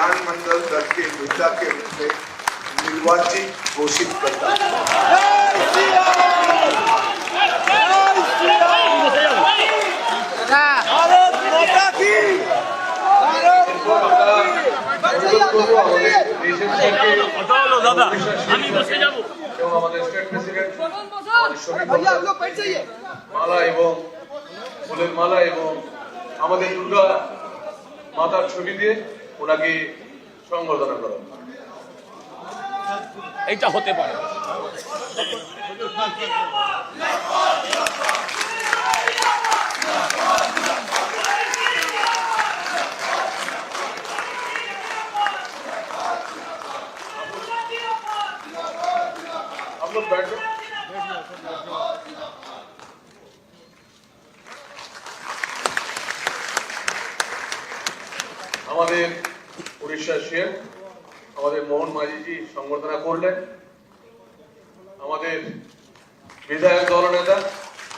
विधानमंडल दल के नेता के रूप में निर्वाचित घोषित करता हूं। মালা এবং ফুলের মালা এবং আমাদের দুর্গা মাতার ছবি দিয়ে ওনাকে সংবর্ধনা করা এইটা হতে পারে। आप लोग बैठ जाओ। আমাদের উড়িষ্যার সিএম আমাদের মোহন মাঝিজি সংবর্ধনা করলেন। আমাদের বিধায়ক দলনেতা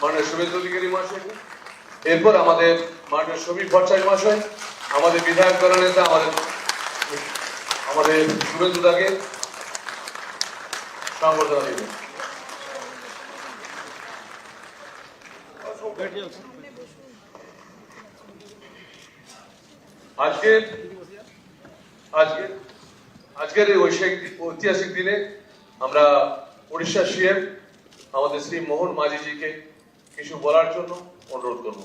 মাননীয় শুভেন্দু অধিকারী মহাশয়, এরপর আমাদের মাননীয় সমীর ভট্টাচার্য মহাশয় আমাদের বিধায়ক দলনেতা আমাদের শুভেন্দু দাকে সংবর্ধনা দেবেন। আজকের এই ঐতিহাসিক দিনে আমরা উড়িষ্যা সিএম আমাদের শ্রী মোহন মাঝিজিকে কিছু বলার জন্য অনুরোধ করব।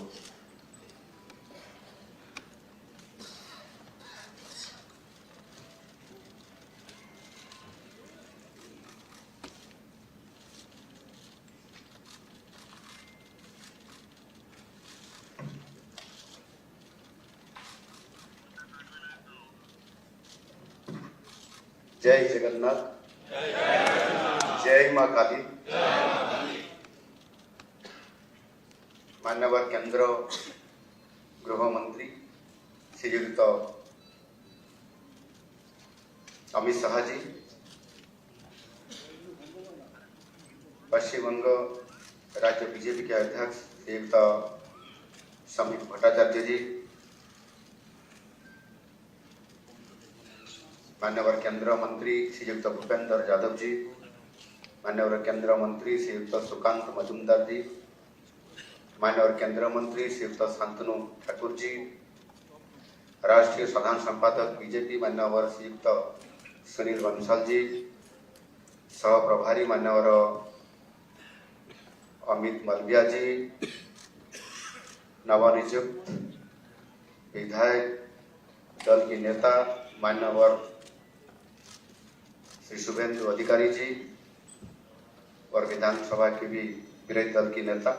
जय जगन्नाथ, जय मां काली। माननीय केंद्र गृह मंत्री श्रीयुक्त अमित शाह जी, पश्चिम बंग राज्य बीजेपी के अध्यक्ष श्रीयुक्त समीर भट्टाचार्य जी, मान्यवर केंद्र मंत्री श्रीयुक्त भूपेंद्र यादव जी, मान्यवर केंद्र मंत्री श्रीयुक्त सुकांत मजुमदार जी, मान्यवर केंद्र मंत्री श्रीयुक्त शांतनु ठाकुर जी, राष्ट्रीय साधारण संपादक बीजेपी मान्यवर श्रीयुक्त सुनील बंसल जी, सह प्रभारी मान्यवर अमित मलविया जी, नवनियुक्त विधायक दल के नेता मान्यवर श्री शुभेंदु अधिकारी जी और विधानसभा के भी विरोधी दल की नेता,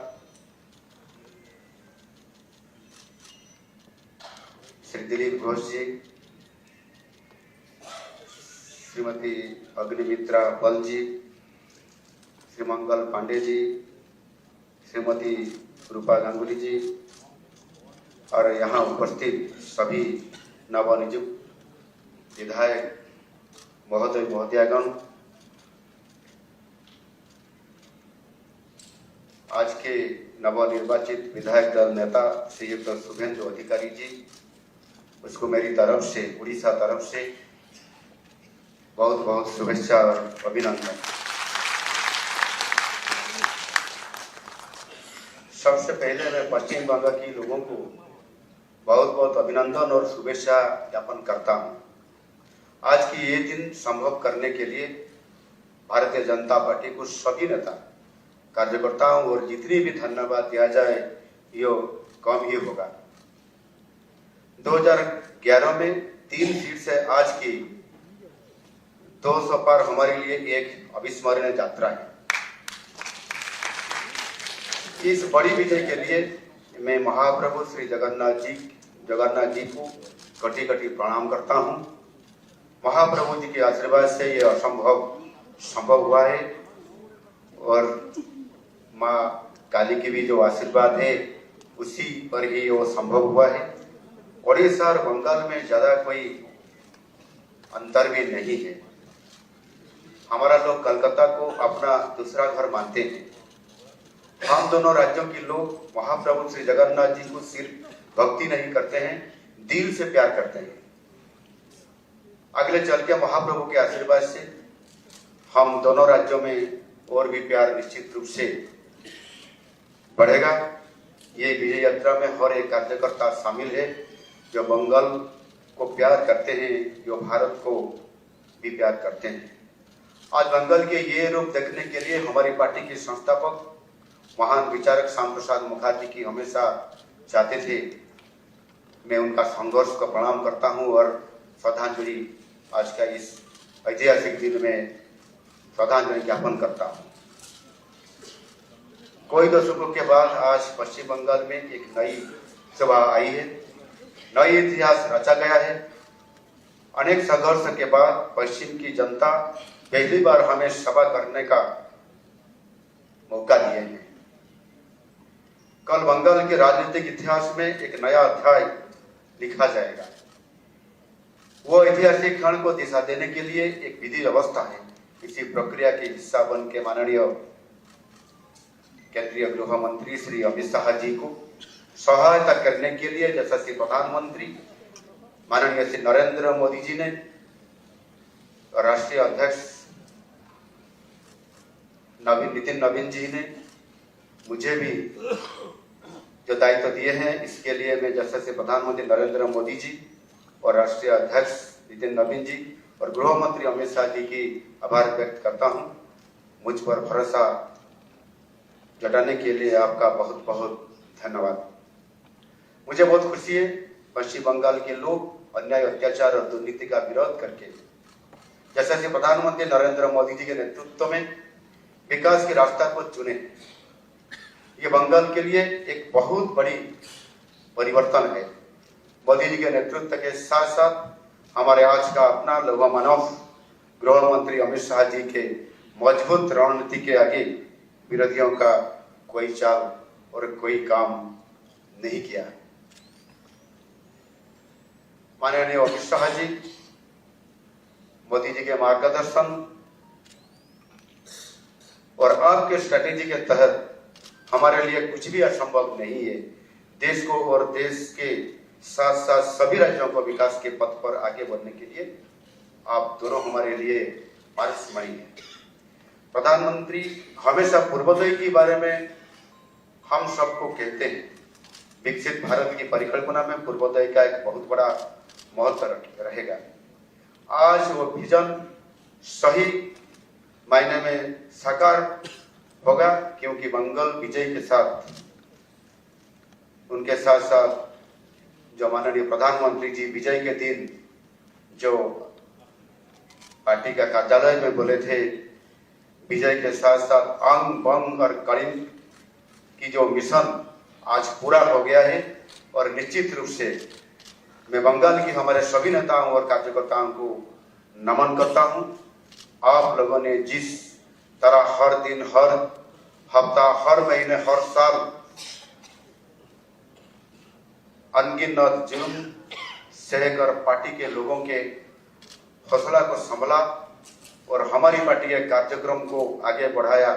श्री दिलीप घोष जी, श्रीमती अग्निमित्रा पल जी, श्री मंगल पांडे जी, श्रीमती रूपा गांगुली जी और यहाँ उपस्थित सभी नवनियुक्त विधायक महोदय महोदयागण, आज के नवनिर्वाचित विधायक दल नेता श्रीयुक्त शुभेंदु अधिकारी जी, उसको मेरी तरफ से उड़ीसा तरफ से बहुत बहुत शुभेच्छा और अभिनंदन। सबसे पहले मैं पश्चिम बंगाल के लोगों को बहुत बहुत अभिनंदन और शुभेच्छा ज्ञापन करता हूं। आज की ये दिन संभव करने के लिए भारतीय जनता पार्टी को सभी नेता कार्यकर्ताओं और जितनी भी धन्यवाद दिया जाए ये कम ही होगा। 2011 में 3 सीट से आज की 200 पर हमारे लिए एक अविस्मरणीय यात्रा है। इस बड़ी विजय के लिए मैं महाप्रभु श्री जगन्नाथ जी को कटी कटी प्रणाम करता हूं। महाप्रभु जी के आशीर्वाद से ये असंभव संभव हुआ है और माँ काली की भी जो आशीर्वाद है उसी पर ही वो संभव हुआ है। ओडिशा और बंगाल में ज्यादा कोई अंतर भी नहीं है। हमारा लोग कलकत्ता को अपना दूसरा घर मानते हैं। हम दोनों राज्यों के लोग महाप्रभु श्री जगन्नाथ जी को सिर्फ भक्ति नहीं करते हैं, दिल से प्यार करते हैं। अगले चल के महाप्रभु के आशीर्वाद से हम दोनों राज्यों में और भी प्यार निश्चित रूप से बढ़ेगा। ये विजय यात्रा में हर एक कार्यकर्ता शामिल है जो बंगाल को प्यार करते हैं, जो भारत को भी प्यार करते हैं। आज बंगाल के ये रूप देखने के लिए हमारी पार्टी के संस्थापक महान विचारक श्याम प्रसाद मुखर्जी की हमेशा चाहते थे। मैं उनका संघर्ष को प्रणाम करता हूं और श्रद्धांजलि आज का इस ऐतिहासिक दिन में श्रद्धांजलि ज्ञापन करता हूं। कोई दशकों के बाद आज पश्चिम बंगाल में एक नई सभा आई है, नई इतिहास रचा गया है। अनेक संघर्ष के बाद पश्चिम की जनता पहली बार हमें सभा करने का मौका दिए हैं। कल बंगाल के राजनीतिक इतिहास में एक नया अध्याय लिखा जाएगा। वो ऐतिहासिक क्षण को दिशा देने के लिए एक विधि व्यवस्था है। इसी प्रक्रिया के हिस्सा बन के माननीय केंद्रीय गृह मंत्री श्री अमित शाह जी को सहायता करने के लिए यशस्वी प्रधानमंत्री माननीय श्री नरेंद्र मोदी जी ने, राष्ट्रीय अध्यक्ष नितिन नवीन जी ने मुझे भी जो दायित्व दिए हैं, इसके लिए मैं यशस्वी प्रधानमंत्री नरेंद्र मोदी जी और राष्ट्रीय अध्यक्ष नितिन नवीन जी और गृह मंत्री अमित शाह जी की आभार व्यक्त करता हूं। मुझ पर भरोसा जताने के लिए आपका बहुत बहुत धन्यवाद। मुझे बहुत खुशी है पश्चिम बंगाल के लोग अन्याय, अत्याचार और दुर्नीति का विरोध करके यशस्वी प्रधानमंत्री नरेंद्र मोदी जी के नेतृत्व में विकास के रास्ता को चुने। ये बंगाल के लिए एक बहुत बड़ी परिवर्तन है। मोदी जी के नेतृत्व के साथ साथ हमारे आज का अपना लौह मानव गृह मंत्री अमित शाह जी के मजबूत रणनीति के आगे विरोधियों का कोई चाल और कोई काम नहीं किया। माननीय अमित शाह जी, मोदी जी के मार्गदर्शन और आपके स्ट्रेटेजी के तहत हमारे लिए कुछ भी असंभव नहीं है। देश को और देश के साथ साथ सभी राज्यों को विकास के पथ पर आगे बढ़ने के लिए आप दोनों हमारे लिए पारस्मरणीय हैं। प्रधानमंत्री हमेशा पूर्वोदय के बारे में हम सबको कहते हैं। विकसित भारत की परिकल्पना में पूर्वोदय का एक बहुत बड़ा महत्व रहेगा। आज वो विजन सही मायने में साकार होगा, क्योंकि बंगाल विजय के साथ उनके साथ साथ जो माननीय प्रधानमंत्री जी विजय के दिन जो पार्टी का कार्यालय में बोले थे, विजय के साथ साथ अंग बंग और करीम की जो मिशन आज पूरा हो गया है। और निश्चित रूप से मैं बंगाल की हमारे सभी नेताओं और कार्यकर्ताओं को नमन करता हूं। आप लोगों ने जिस तरह हर दिन, हर हफ्ता, हर महीने, हर साल अनगिनत जुल्म सहकर पार्टी के लोगों के हौसला को संभाला और हमारी पार्टी के कार्यक्रम को आगे बढ़ाया,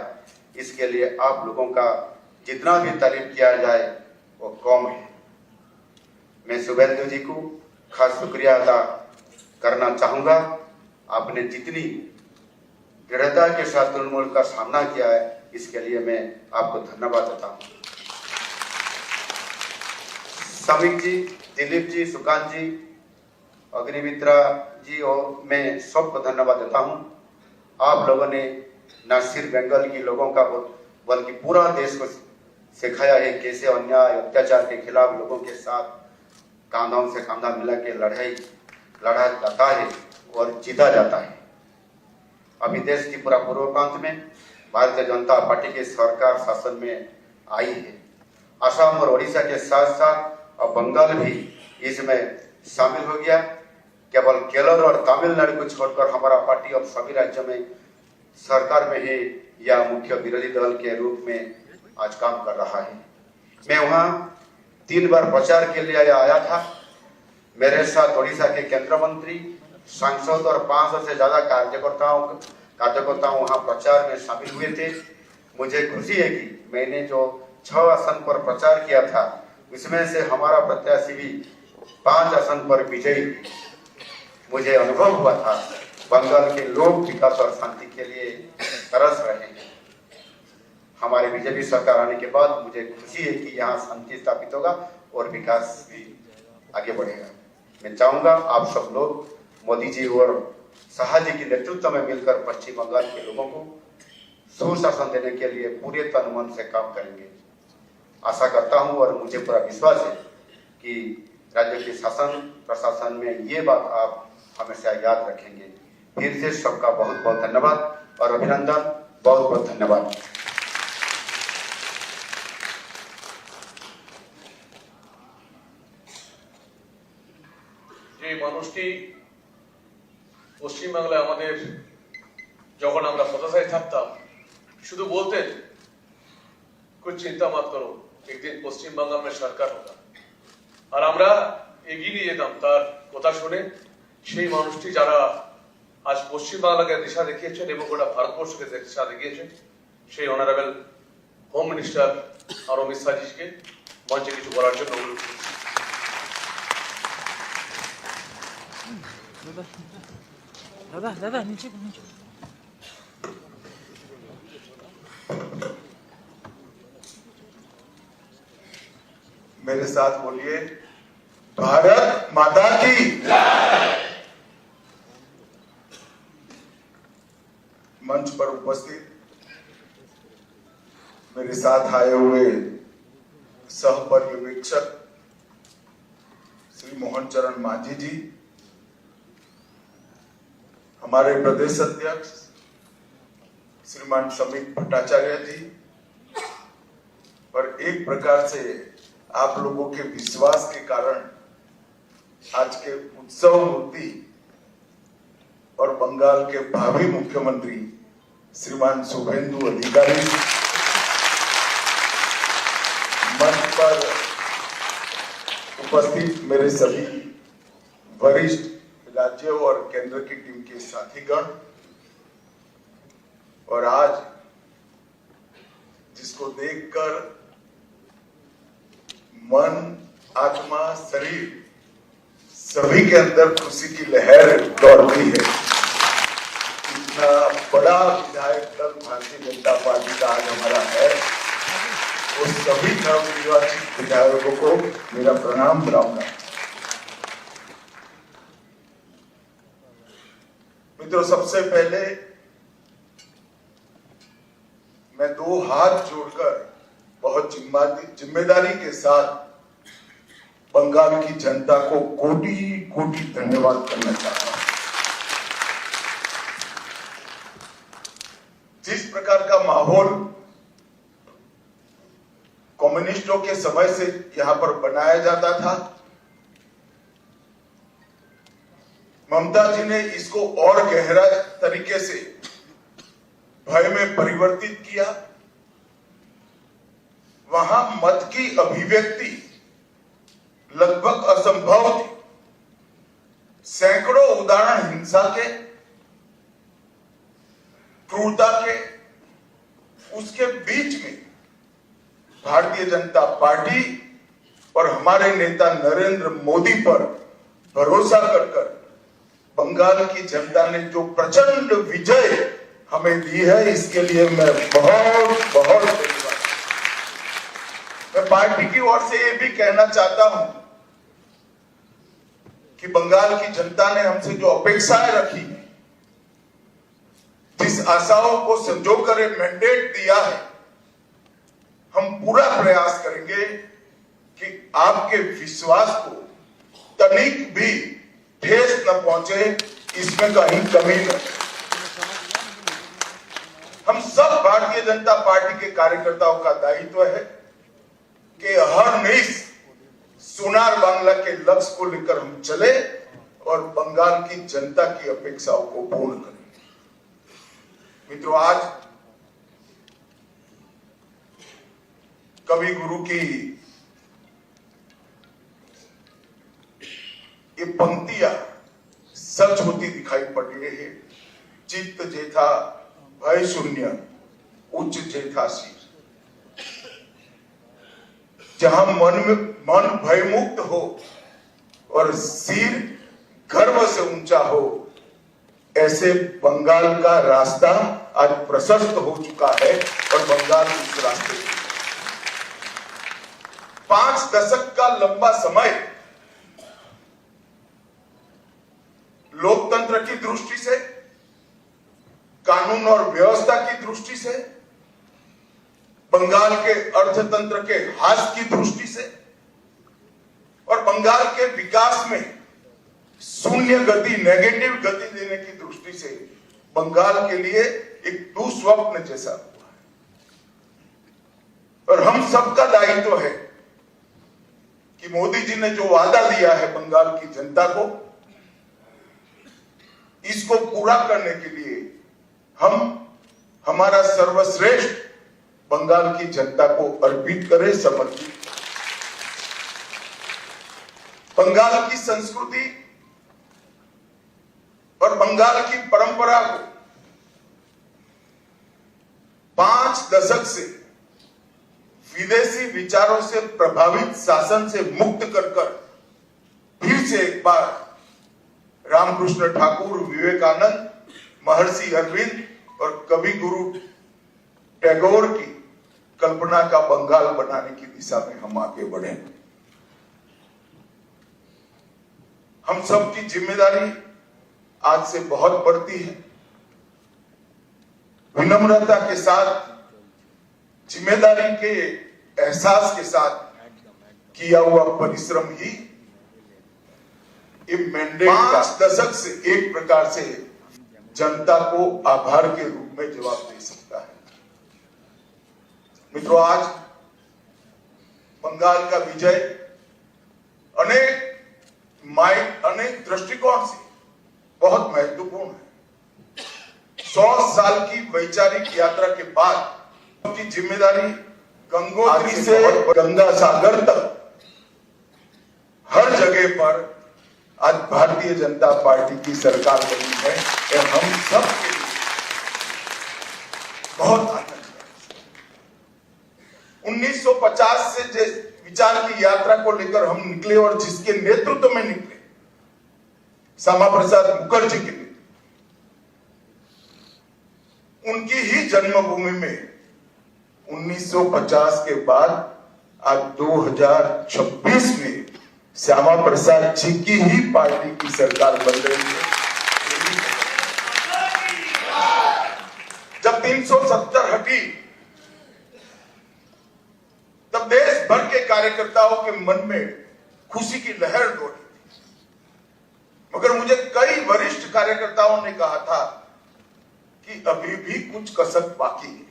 इसके लिए आप लोगों का जितना भी तारीफ किया जाए वो कम है। मैं शुभेंदु जी को खास शुक्रिया अदा करना चाहूंगा। आपने जितनी दृढ़ता के साथ तृणमूल का सामना किया है, इसके लिए मैं आपको धन्यवाद देता हूं। समीक जी, दिलीप जी, सुकांत जी, अग्निमित्रा जी और मैं सबको धन्यवाद देता हूं। आप लोगों ने न सिर्फ बंगाल के लोगों का बल्कि पूरा देश को सिखाया है कैसे अन्याय, अत्याचार के खिलाफ लोगों के साथ कांधों से कांधा मिला के लड़ा जाता है और जीता जाता है। अभी देश की पूरा पूर्व प्रांत में भारतीय जनता पार्टी की सरकार शासन में आई है। असम और ओडिशा के साथ साथ अब बंगाल भी इसमें शामिल हो गया। केवल केरल और तमिलनाडु को छोड़कर हमारा पार्टी अब सभी राज्यों में सरकार में ही या मुख्य विरोधी दल के रूप में आज काम कर रहा है। मैं वहां 3 बार प्रचार के लिए आया था। मेरे साथ ओडिशा के केंद्रीय मंत्री, सांसद और 500 से ज्यादा कार्यकर्ता वहां प्रचार में शामिल हुए थे। मुझे खुशी है कि मैंने जो 6 आसन पर प्रचार किया था, उसमें से हमारा प्रत्याशी भी 5 आसन पर विजयी। मुझे अनुभव हुआ था बंगाल के लोग विकास और शांति के लिए तरस रहे हैं। हमारे बीजेपी सरकार आने के बाद मुझे खुशी है कि यहाँ शांति स्थापित होगा और विकास भी आगे बढ़ेगा। मैं चाहूंगा आप सब लोग मोदी जी और शाह जी के नेतृत्व में मिलकर पश्चिम बंगाल के लोगों को सुशासन देने के लिए पूरे तन मन से काम करेंगे। आशा करता हूं और मुझे पूरा विश्वास है कि राज्य के शासन प्रशासन में ये बात आप हमेशा याद रखेंगे। फिर से सबका बहुत बहुत धन्यवाद और अभिनंदन। बहुत बहुत धन्यवाद। যে মানুষটি পশ্চিমবাংলায় আমাদের যখন আমরা হতাশায় থাকতাম শুধু বলতেন कुछ चिंता मत करो एक दिन पश्चिम बंगाल में सरकार होगा আর আমরা এগিয়ে নিয়ে যেতাম তার কথা শুনে। সেই মানুষটি যারা আজ পশ্চিম বাংলাকে দিশা দেখিয়েছেন এবং গোটা ভারতবর্ষকে দিশা দেখিয়েছেন সেই অনারেবল হোম মিনিস্টার আর অমিত শাহজিকে মঞ্চে কিছু বলার জন্য অনুরোধ করছি। दादा दादा नीचे नीचे मेरे साथ बोलिए, भारत माता की जय। मंच पर उपस्थित मेरे साथ आए हुए सह पर्यवेक्षक श्री मोहन चरण मांझी जी, हमारे प्रदेश अध्यक्ष श्रीमान समित भट्टाचार्य जी, और एक प्रकार से आप लोगों के विश्वास के कारण आज के उत्सव मूर्ति और बंगाल के भावी मुख्यमंत्री श्रीमान शुभेंदु अधिकारी, मंच पर उपस्थित मेरे सभी वरिष्ठ राज्य और केंद्र की टीम के साथीगण, और आज जिसको देखकर मन, आत्मा, शरीर सभी के अंदर खुशी की लहर दौड़ती है। इतना बड़ा विधायक दल भारतीय जनता पार्टी का आज हमारा है, उस सभी नवनिर्वाचित विधायकों को मेरा प्रणाम बुलाऊंगा। मित्रों, सबसे पहले मैं दो हाथ जोड़कर बहुत जिम्मेदारी के साथ बंगाल की जनता को कोटि कोटि धन्यवाद करना चाहता हूं। जिस प्रकार का माहौल कम्युनिस्टों के समय से यहां पर बनाया जाता था, ममता जी ने इसको और गहरा तरीके से भय में परिवर्तित किया। वहां मत की अभिव्यक्ति लगभग असंभव थी। सैकड़ों उदाहरण हिंसा के, क्रूरता के, उसके बीच में भारतीय जनता पार्टी और हमारे नेता नरेंद्र मोदी पर भरोसा कर बंगाल की जनता ने जो प्रचंड विजय हमें दी है, इसके लिए मैं बहुत बहुत धन्यवाद। मैं पार्टी की ओर से ये भी कहना चाहता हूं कि बंगाल की जनता ने हमसे जो अपेक्षाएं रखी, जिस आशाओं को संजोकर एक मैंडेट दिया है, हम पूरा प्रयास करेंगे कि आपके विश्वास को तनिक भी ठेस न पहुंचे, इसमें कहीं कमी न। हम सब भारतीय जनता पार्टी के कार्यकर्ताओं का दायित्व है कि हर निश सोनार बांग्ला के लक्ष्य को लेकर हम चले और बंगाल की जनता की अपेक्षाओं को पूर्ण करें। मित्रों, आज कवि गुरु की ये पंक्तियां सच होती दिखाई पड़ रही है। चित्त जेथा भय शून्य, उच्च जेथा शीर। जहां मन भय मुक्त हो और सिर गर्व से ऊंचा हो, ऐसे बंगाल का रास्ता आज प्रशस्त हो चुका है और बंगाल उस रास्ते पे 5 दशक का लंबा समय लोकतंत्र की दृष्टि से, कानून और व्यवस्था की दृष्टि से, बंगाल के अर्थतंत्र के ह्रास की दृष्टि से और बंगाल के विकास में शून्य गति, नेगेटिव गति देने की दृष्टि से बंगाल के लिए एक दुस्वप्न जैसा हुआ है। और हम सबका दायित्व है कि मोदी जी ने जो वादा दिया है बंगाल की जनता को, इसको पूरा करने के लिए हम हमारा सर्वश्रेष्ठ बंगाल की जनता को अर्पित करें, समर्पित। बंगाल की संस्कृति और बंगाल की परंपरा को 5 दशक से विदेशी विचारों से प्रभावित शासन से मुक्त कर फिर से एक बार रामकृष्ण ठाकुर, विवेकानंद, महर्षि अरविंद और कवि गुरु टैगोर की कल्पना का बंगाल बनाने की दिशा में हम आगे बढ़े। हम सबकी जिम्मेदारी आज से बहुत बढ़ती है। विनम्रता के साथ, जिम्मेदारी के एहसास के साथ किया हुआ परिश्रम ही मैंडेट 5 दशक से एक प्रकार से जनता को आभार के रूप में जवाब दे सकता है। मित्रों, आज बंगाल का विजय अनेक दृष्टिकोण से बहुत महत्वपूर्ण है। 100 साल की वैचारिक यात्रा के बाद की जिम्मेदारी गंगोत्री से गंगा सागर तक हर जगह पर आज भारतीय जनता पार्टी की सरकार बनी है। और हम सब के लिए बहुत आनंद है। 1950 से जिस विचार की यात्रा को लेकर हम निकले और जिसके नेतृत्व में निकले, श्यामा प्रसाद मुखर्जी के लिए, उनकी ही जन्मभूमि में 1950 के बाद आज 2026 में श्यामा प्रसाद जी की ही पार्टी की सरकार बन रही है। जब 370 हटी तब देश भर के कार्यकर्ताओं के मन में खुशी की लहर दौड़ी, मगर मुझे कई वरिष्ठ कार्यकर्ताओं ने कहा था कि अभी भी कुछ कसक बाकी है।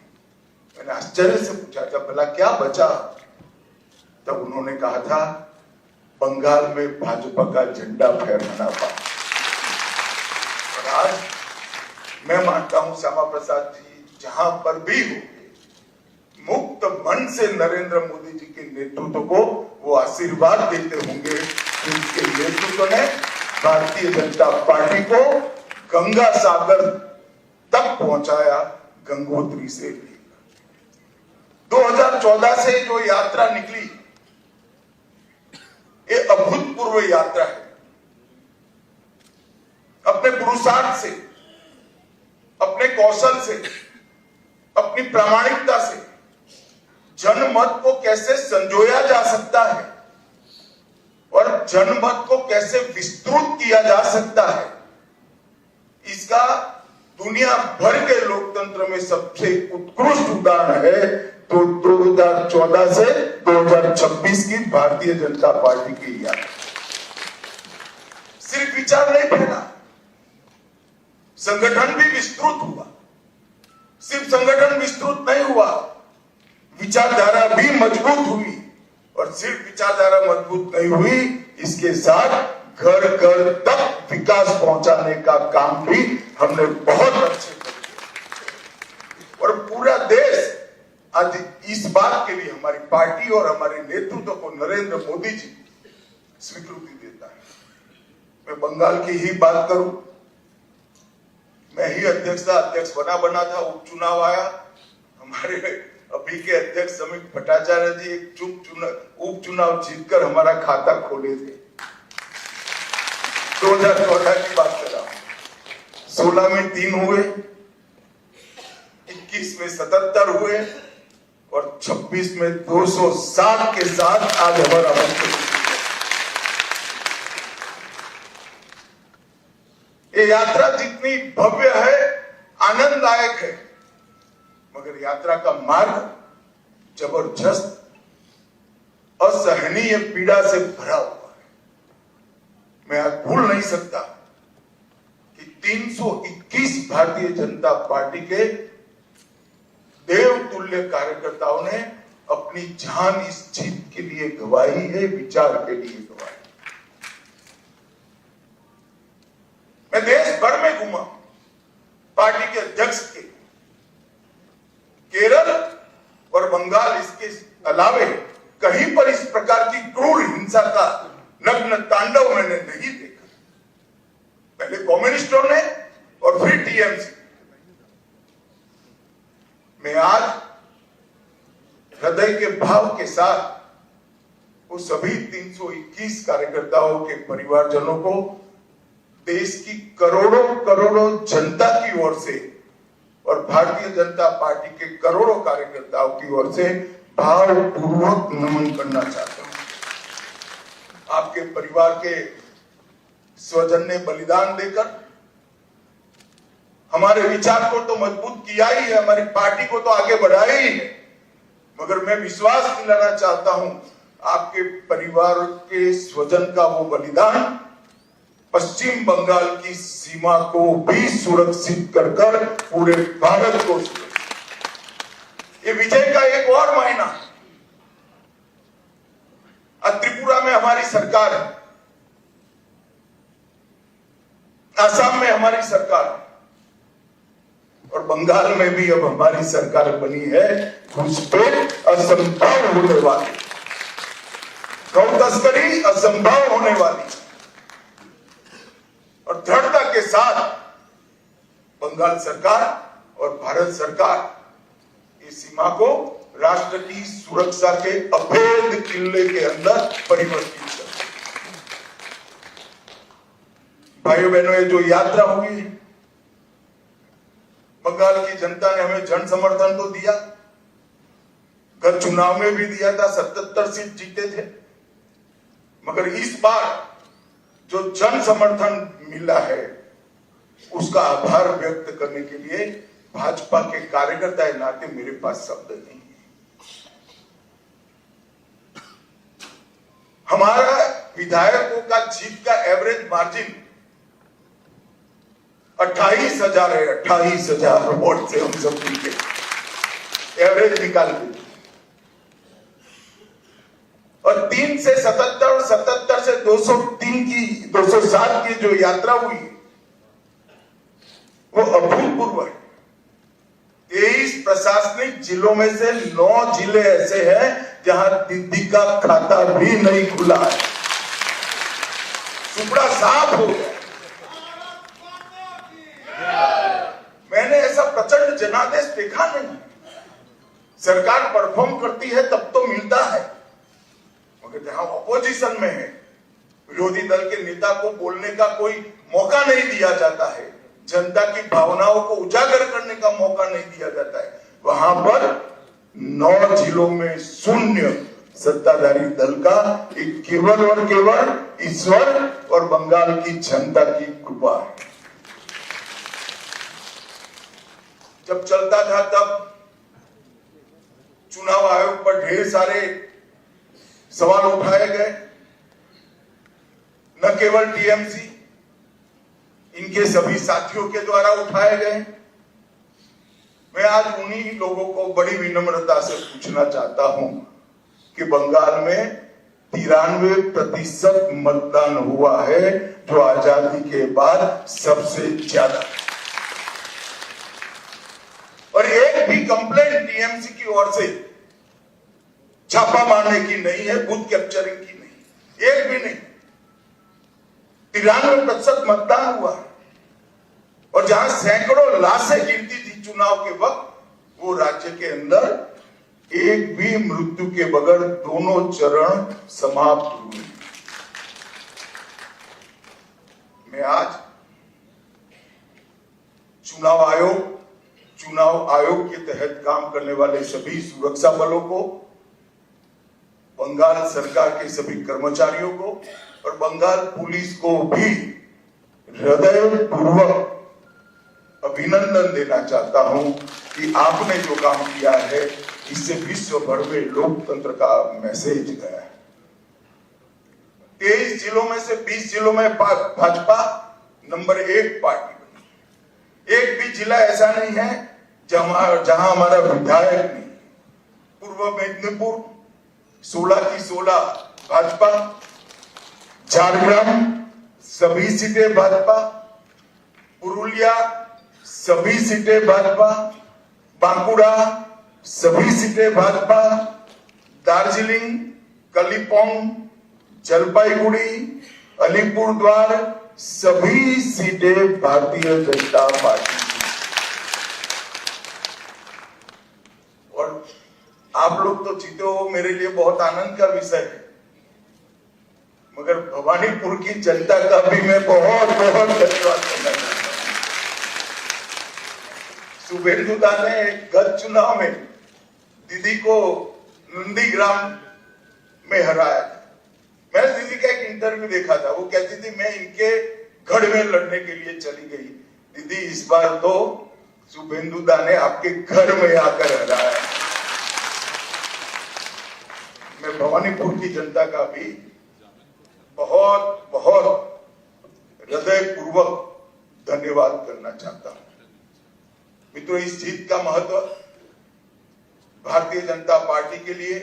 मैंने आश्चर्य से पूछा था, भला क्या बचा? तब उन्होंने कहा था, बंगाल में भाजपा का झंडा फहराना बाकी। और आज मैं मानता हूं श्यामा प्रसाद जी जहां पर भी होंगे, मुक्त मन से नरेंद्र मोदी जी के नेतृत्व को वो आशीर्वाद देते होंगे। उनके नेतृत्व ने भारतीय जनता पार्टी को गंगा सागर तक पहुंचाया, गंगोत्री से लेकर 2014 से जो यात्रा निकली, ये अभूतपूर्व यात्रा है। अपने पुरुषार्थ से, अपने कौशल से, अपनी प्रामाणिकता से जनमत को कैसे संजोया जा सकता है और जनमत को कैसे विस्तृत किया जा सकता है, इसका दुनिया भर के लोकतंत्र में सबसे उत्कृष्ट उदाहरण है। तो 2014 से 2026 की भारतीय जनता पार्टी की यात्रा सिर्फ विचार नहीं फैला, संगठन भी विस्तृत हुआ। सिर्फ संगठन विस्तृत नहीं हुआ, विचारधारा भी मजबूत हुई। और सिर्फ विचारधारा मजबूत नहीं हुई, इसके साथ घर घर तक विकास पहुंचाने का काम भी हमने बहुत अच्छे से किया। और पूरा देश आज इस बात के लिए हमारी पार्टी और हमारे नेतृत्व को नरेंद्र मोदी जी स्वीकृति देता है। मैं बंगाल की ही बात करूं, मैं ही अध्यक्ष बना था, उपचुनाव आया, हमारे अभी के अध्यक्ष समीक भट्टाचार्य जी एक उपचुनाव जीतकर हमारा खाता खोले थे। 2014 16 में 3 हुए, 21 में 77 हुए और 26 में 207 के साथ आज हमारा वक्त। ये यात्रा जितनी भव्य है, आनंददायक है, मगर यात्रा का मार्ग जबरदस्त असहनीय पीड़ा से भरा हुआ है। मैं आज भूल नहीं सकता कि 321 भारतीय जनता पार्टी के देवतुल्य कार्यकर्ताओं ने अपनी जान इस जीत के लिए गवाई है, विचार के लिए गवाई। मैं देश भर में घूमा, पार्टी के अध्यक्ष के केरल और बंगाल, इसके अलावे कहीं पर इस प्रकार की क्रूर हिंसा का नग्न तांडव मैंने नहीं देखा। पहले कम्युनिस्टों ने और फिर टीएमसी। मैं आज हृदय के भाव के साथ वो सभी 321 कार्यकर्ताओं के परिवारजनों को देश की करोड़ों करोड़ों जनता की ओर से और भारतीय जनता पार्टी के करोड़ों कार्यकर्ताओं की ओर से भावपूर्वक नमन करना चाहता हूं। आपके परिवार के स्वजन ने बलिदान देकर हमारे विचार को तो मजबूत किया ही है, हमारी पार्टी को तो आगे बढ़ाया ही है, मगर मैं विश्वास दिलाना चाहता हूं आपके परिवार के स्वजन का वो बलिदान पश्चिम बंगाल की सीमा को भी सुरक्षित कर पूरे भारत को ये विजय का एक और महीना। आज त्रिपुरा में हमारी सरकार है, असम में हमारी सरकार है और बंगाल में भी अब हमारी सरकार बनी है। घुसपैठ असंभव होने वाली, गौ तस्करी असंभव होने वाली और दृढ़ता के साथ बंगाल सरकार और भारत सरकार इस सीमा को राष्ट्र की सुरक्षा के अभेद किले के अंदर परिवर्तित कर। भाइयों बहनों, ये जो यात्रा हुई, बंगाल की जनता ने हमें जन समर्थन तो दिया, गत चुनाव में भी दिया था, 77 सीट जीते थे, मगर इस बार जो जन समर्थन मिला है उसका आभार व्यक्त करने के लिए भाजपा के कार्यकर्ता के नाते मेरे पास शब्द नहीं है। हमारा विधायकों का जीत का एवरेज मार्जिन 28,000 है। 28,000 वोट से हम सब जीते, एवरेज निकाल के। और 3 से 77 और 77 से 203 की 207 की जो यात्रा हुई वो अभूतपूर्व है। 23 प्रशासनिक जिलों में से 9 जिले ऐसे हैं जहां दीदी का खाता भी नहीं खुला है, सुपड़ा साफ हो गया। मैंने ऐसा प्रचंड जनादेश देखा नहीं। सरकार परफॉर्म करती है तब तो मिलता है, मगर जहां ऑपोजिशन में है, विरोधी दल के नेता को बोलने का कोई मौका नहीं दिया जाता है, जनता की भावनाओं को उजागर करने का मौका नहीं दिया जाता है, वहां पर 9 जिलों में शून्य सत्ताधारी दल का एक केवल और केवल ईश्वर और बंगाल की जनता की कृपा है। जब चलता था तब चुनाव आयोग पर ढेर सारे सवाल उठाए गए, न केवल टीएमसी, इनके सभी साथियों के द्वारा उठाए गए। मैं आज उन्हीं लोगों को बड़ी विनम्रता से पूछना चाहता हूं कि बंगाल में 93% मतदान हुआ है, जो आजादी के बाद सबसे ज्यादा, और एक भी कंप्लेंट टीएमसी की ओर से छापा मारने की नहीं है, बूथ कैप्चरिंग की नहीं, एक भी नहीं। 93% मतदान हुआ और जहां सैकड़ों लाशें गिरती थी चुनाव के वक्त, वो राज्य के अंदर एक भी मृत्यु के बगैर दोनों चरण समाप्त हुए। मैं आज चुनाव आयोग के तहत काम करने वाले सभी सुरक्षा बलों को, बंगाल सरकार के सभी कर्मचारियों को और बंगाल पुलिस को भी हृदयपूर्वक अभिनंदन देना चाहता हूं कि आपने जो काम किया है इससे विश्व भर में लोकतंत्र का मैसेज गया है। 23 जिलों में से 20 जिलों में भाजपा नंबर 1 पार्टी बनी। एक भी जिला ऐसा नहीं है जहां हमारा विधायक नहीं। पूर्व मेदिनीपुर 16 की 16 भाजपा, झारग्राम सभी सीटें भाजपा, पुरुलिया सभी सीटें भाजपा, बांकुड़ा सभी सीटें भाजपा, दार्जिलिंग, कलिम्पोंग, जलपाईगुड़ी, अलीपुरद्वार सभी सीटें भारतीय जनता पार्टी। और आप लोग तो जीते हो, मेरे लिए बहुत आनंद का विषय है, मगर भवानीपुर की जनता का भी मैं बहुत बहुत धन्यवाद करना चाहता हूं। शुभेंदुदा ने गत चुनाव में दीदी को नंदीग्राम में हराया था। मैंने दीदी का एक इंटरव्यू देखा था, वो कहती थी मैं इनके गढ़ में लड़ने के लिए चली गई। दीदी इस बार तो शुभेंदुदा ने आपके घर में आकर हराया। मैं भवानीपुर की जनता का भी बहुत बहुत हृदयपूर्वक धन्यवाद करना चाहता हूं। मित्रों, इस जीत का महत्व भारतीय जनता पार्टी के लिए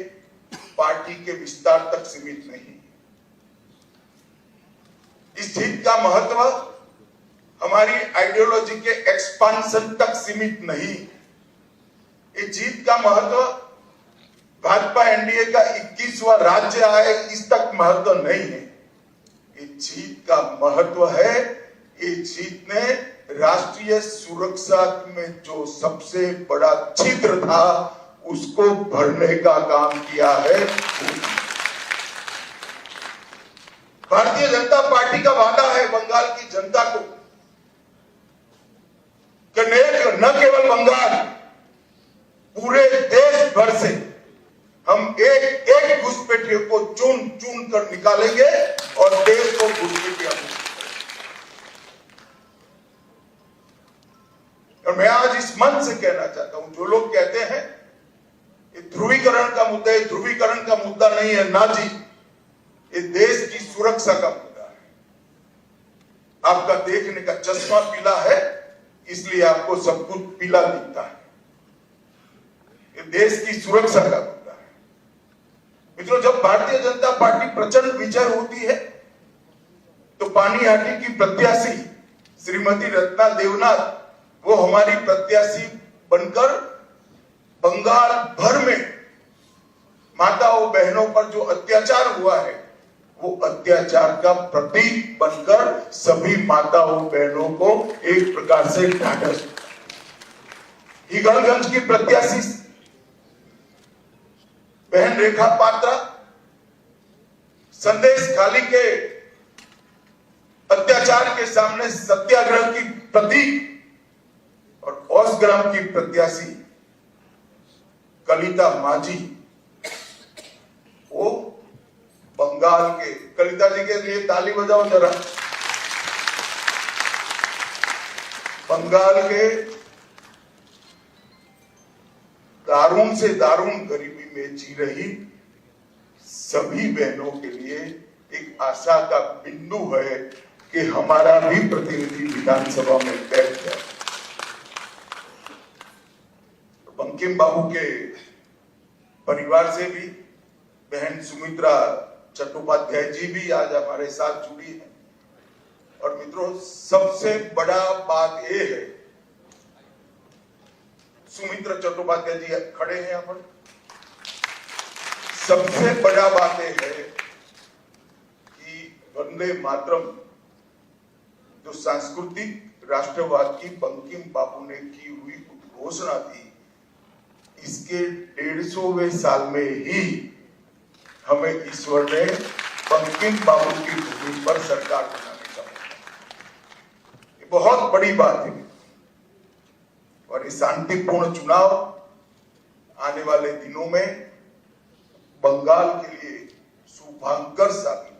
पार्टी के विस्तार तक सीमित नहीं। इस जीत का महत्व हमारी आइडियोलॉजी के एक्सपांशन तक सीमित नहीं। इस जीत का महत्व भाजपा एनडीए का 21वां राज्य आए इस तक महत्व नहीं है। इस जीत का महत्व है, इस जीत ने राष्ट्रीय सुरक्षा में जो सबसे बड़ा छिद्र था उसको भरने का काम किया है। भारतीय जनता पार्टी का वादा है बंगाल की जनता को कि न केवल बंगाल, पूरे देश भर से हम एक एक घुसपैठियों को चुन चुन कर निकालेंगे और देश को घुसपैठिया। और मैं आज इस मंच से कहना चाहता हूं, जो लोग कहते हैं ये ध्रुवीकरण का मुद्दा है, ध्रुवीकरण का मुद्दा नहीं है ना जी, ये देश की सुरक्षा का मुद्दा है। आपका देखने का चश्मा पीला है इसलिए आपको सब कुछ पीला दिखता है। ये देश की सुरक्षा का मुद्दा है। मित्रों, जब भारतीय जनता पार्टी प्रचंड विजय होती है तो पानीहाटी की प्रत्याशी श्रीमती रत्ना देवनाथ वो हमारी प्रत्याशी बनकर बंगाल भर में माताओं बहनों पर जो अत्याचार हुआ है वो अत्याचार का प्रतीक बनकर सभी माताओं बहनों को एक प्रकार से ढांढस। ईगलगंज की प्रत्याशी बहन रेखा पात्रा संदेश खाली के अत्याचार के सामने सत्याग्रह की प्रतीक, और औसग्राम की प्रत्याशी कलिता माझी वो बंगाल के, कलिता जी के लिए ताली बजाओ जरा, बंगाल के दारुण से दारुण गरीबी में जी रही सभी बहनों के लिए एक आशा का बिंदु है कि हमारा भी प्रतिनिधि विधानसभा में बैठ जाए। बंकिम बाबू के परिवार से भी बहन सुमित्रा चट्टोपाध्याय जी भी आज हमारे साथ जुड़ी है। और मित्रों, सबसे बड़ा बात यह है, सुमित्रा चट्टोपाध्याय जी खड़े हैं यहाँ पर, सबसे बड़ा बात यह है कि वंदे मातरम जो सांस्कृतिक राष्ट्रवाद की बंकिम बाबू ने की हुई घोषणा थी, इसके 150वें साल में ही हमें ईश्वर ने बंकिम बाबू की भूमि पर सरकार बनाने का, ये बहुत बड़ी बात है। और ये शांतिपूर्ण चुनाव आने वाले दिनों में बंगाल के लिए शुभांकर साबित हो।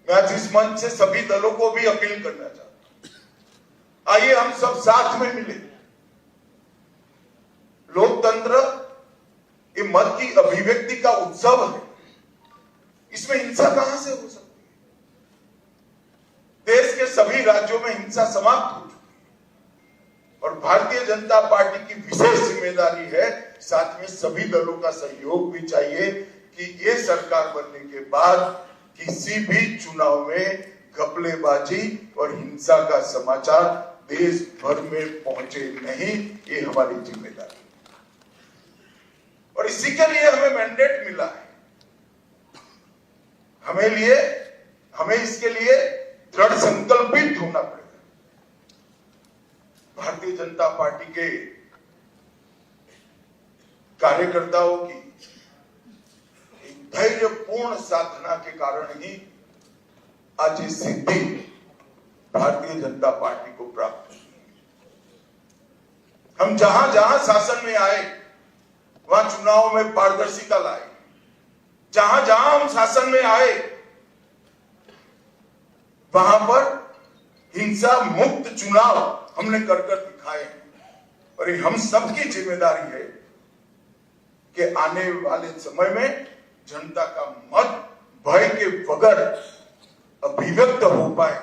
मैं आज इस मंच से सभी दलों को भी अपील करना चाहता हूं, आइए हम सब साथ में मिले। लोकतंत्र ये मत की अभिव्यक्ति का उत्सव है, इसमें हिंसा कहां से हो सकती है? देश के सभी राज्यों में हिंसा समाप्त हो चुकी है और भारतीय जनता पार्टी की विशेष जिम्मेदारी है, साथ में सभी दलों का सहयोग भी चाहिए कि ये सरकार बनने के बाद किसी भी चुनाव में घपलेबाजी और हिंसा का समाचार देश भर में पहुंचे नहीं। ये हमारी जिम्मेदारी है और इसी के लिए हमें मैंडेट मिला है। हमें इसके लिए दृढ़ संकल्पित होना पड़ेगा। भारतीय जनता पार्टी के कार्यकर्ताओं की एक धैर्यपूर्ण साधना के कारण ही आज ये सिद्धि भारतीय जनता पार्टी को प्राप्त हुई। हम जहां जहां शासन में आए वहां चुनाव में पारदर्शिता लाए, जहां जहां हम शासन में आए वहां पर हिंसा मुक्त चुनाव हमने कर दिखाए और ये हम सबकी जिम्मेदारी है कि आने वाले समय में जनता का मत भय के बगैर अभिव्यक्त हो पाए,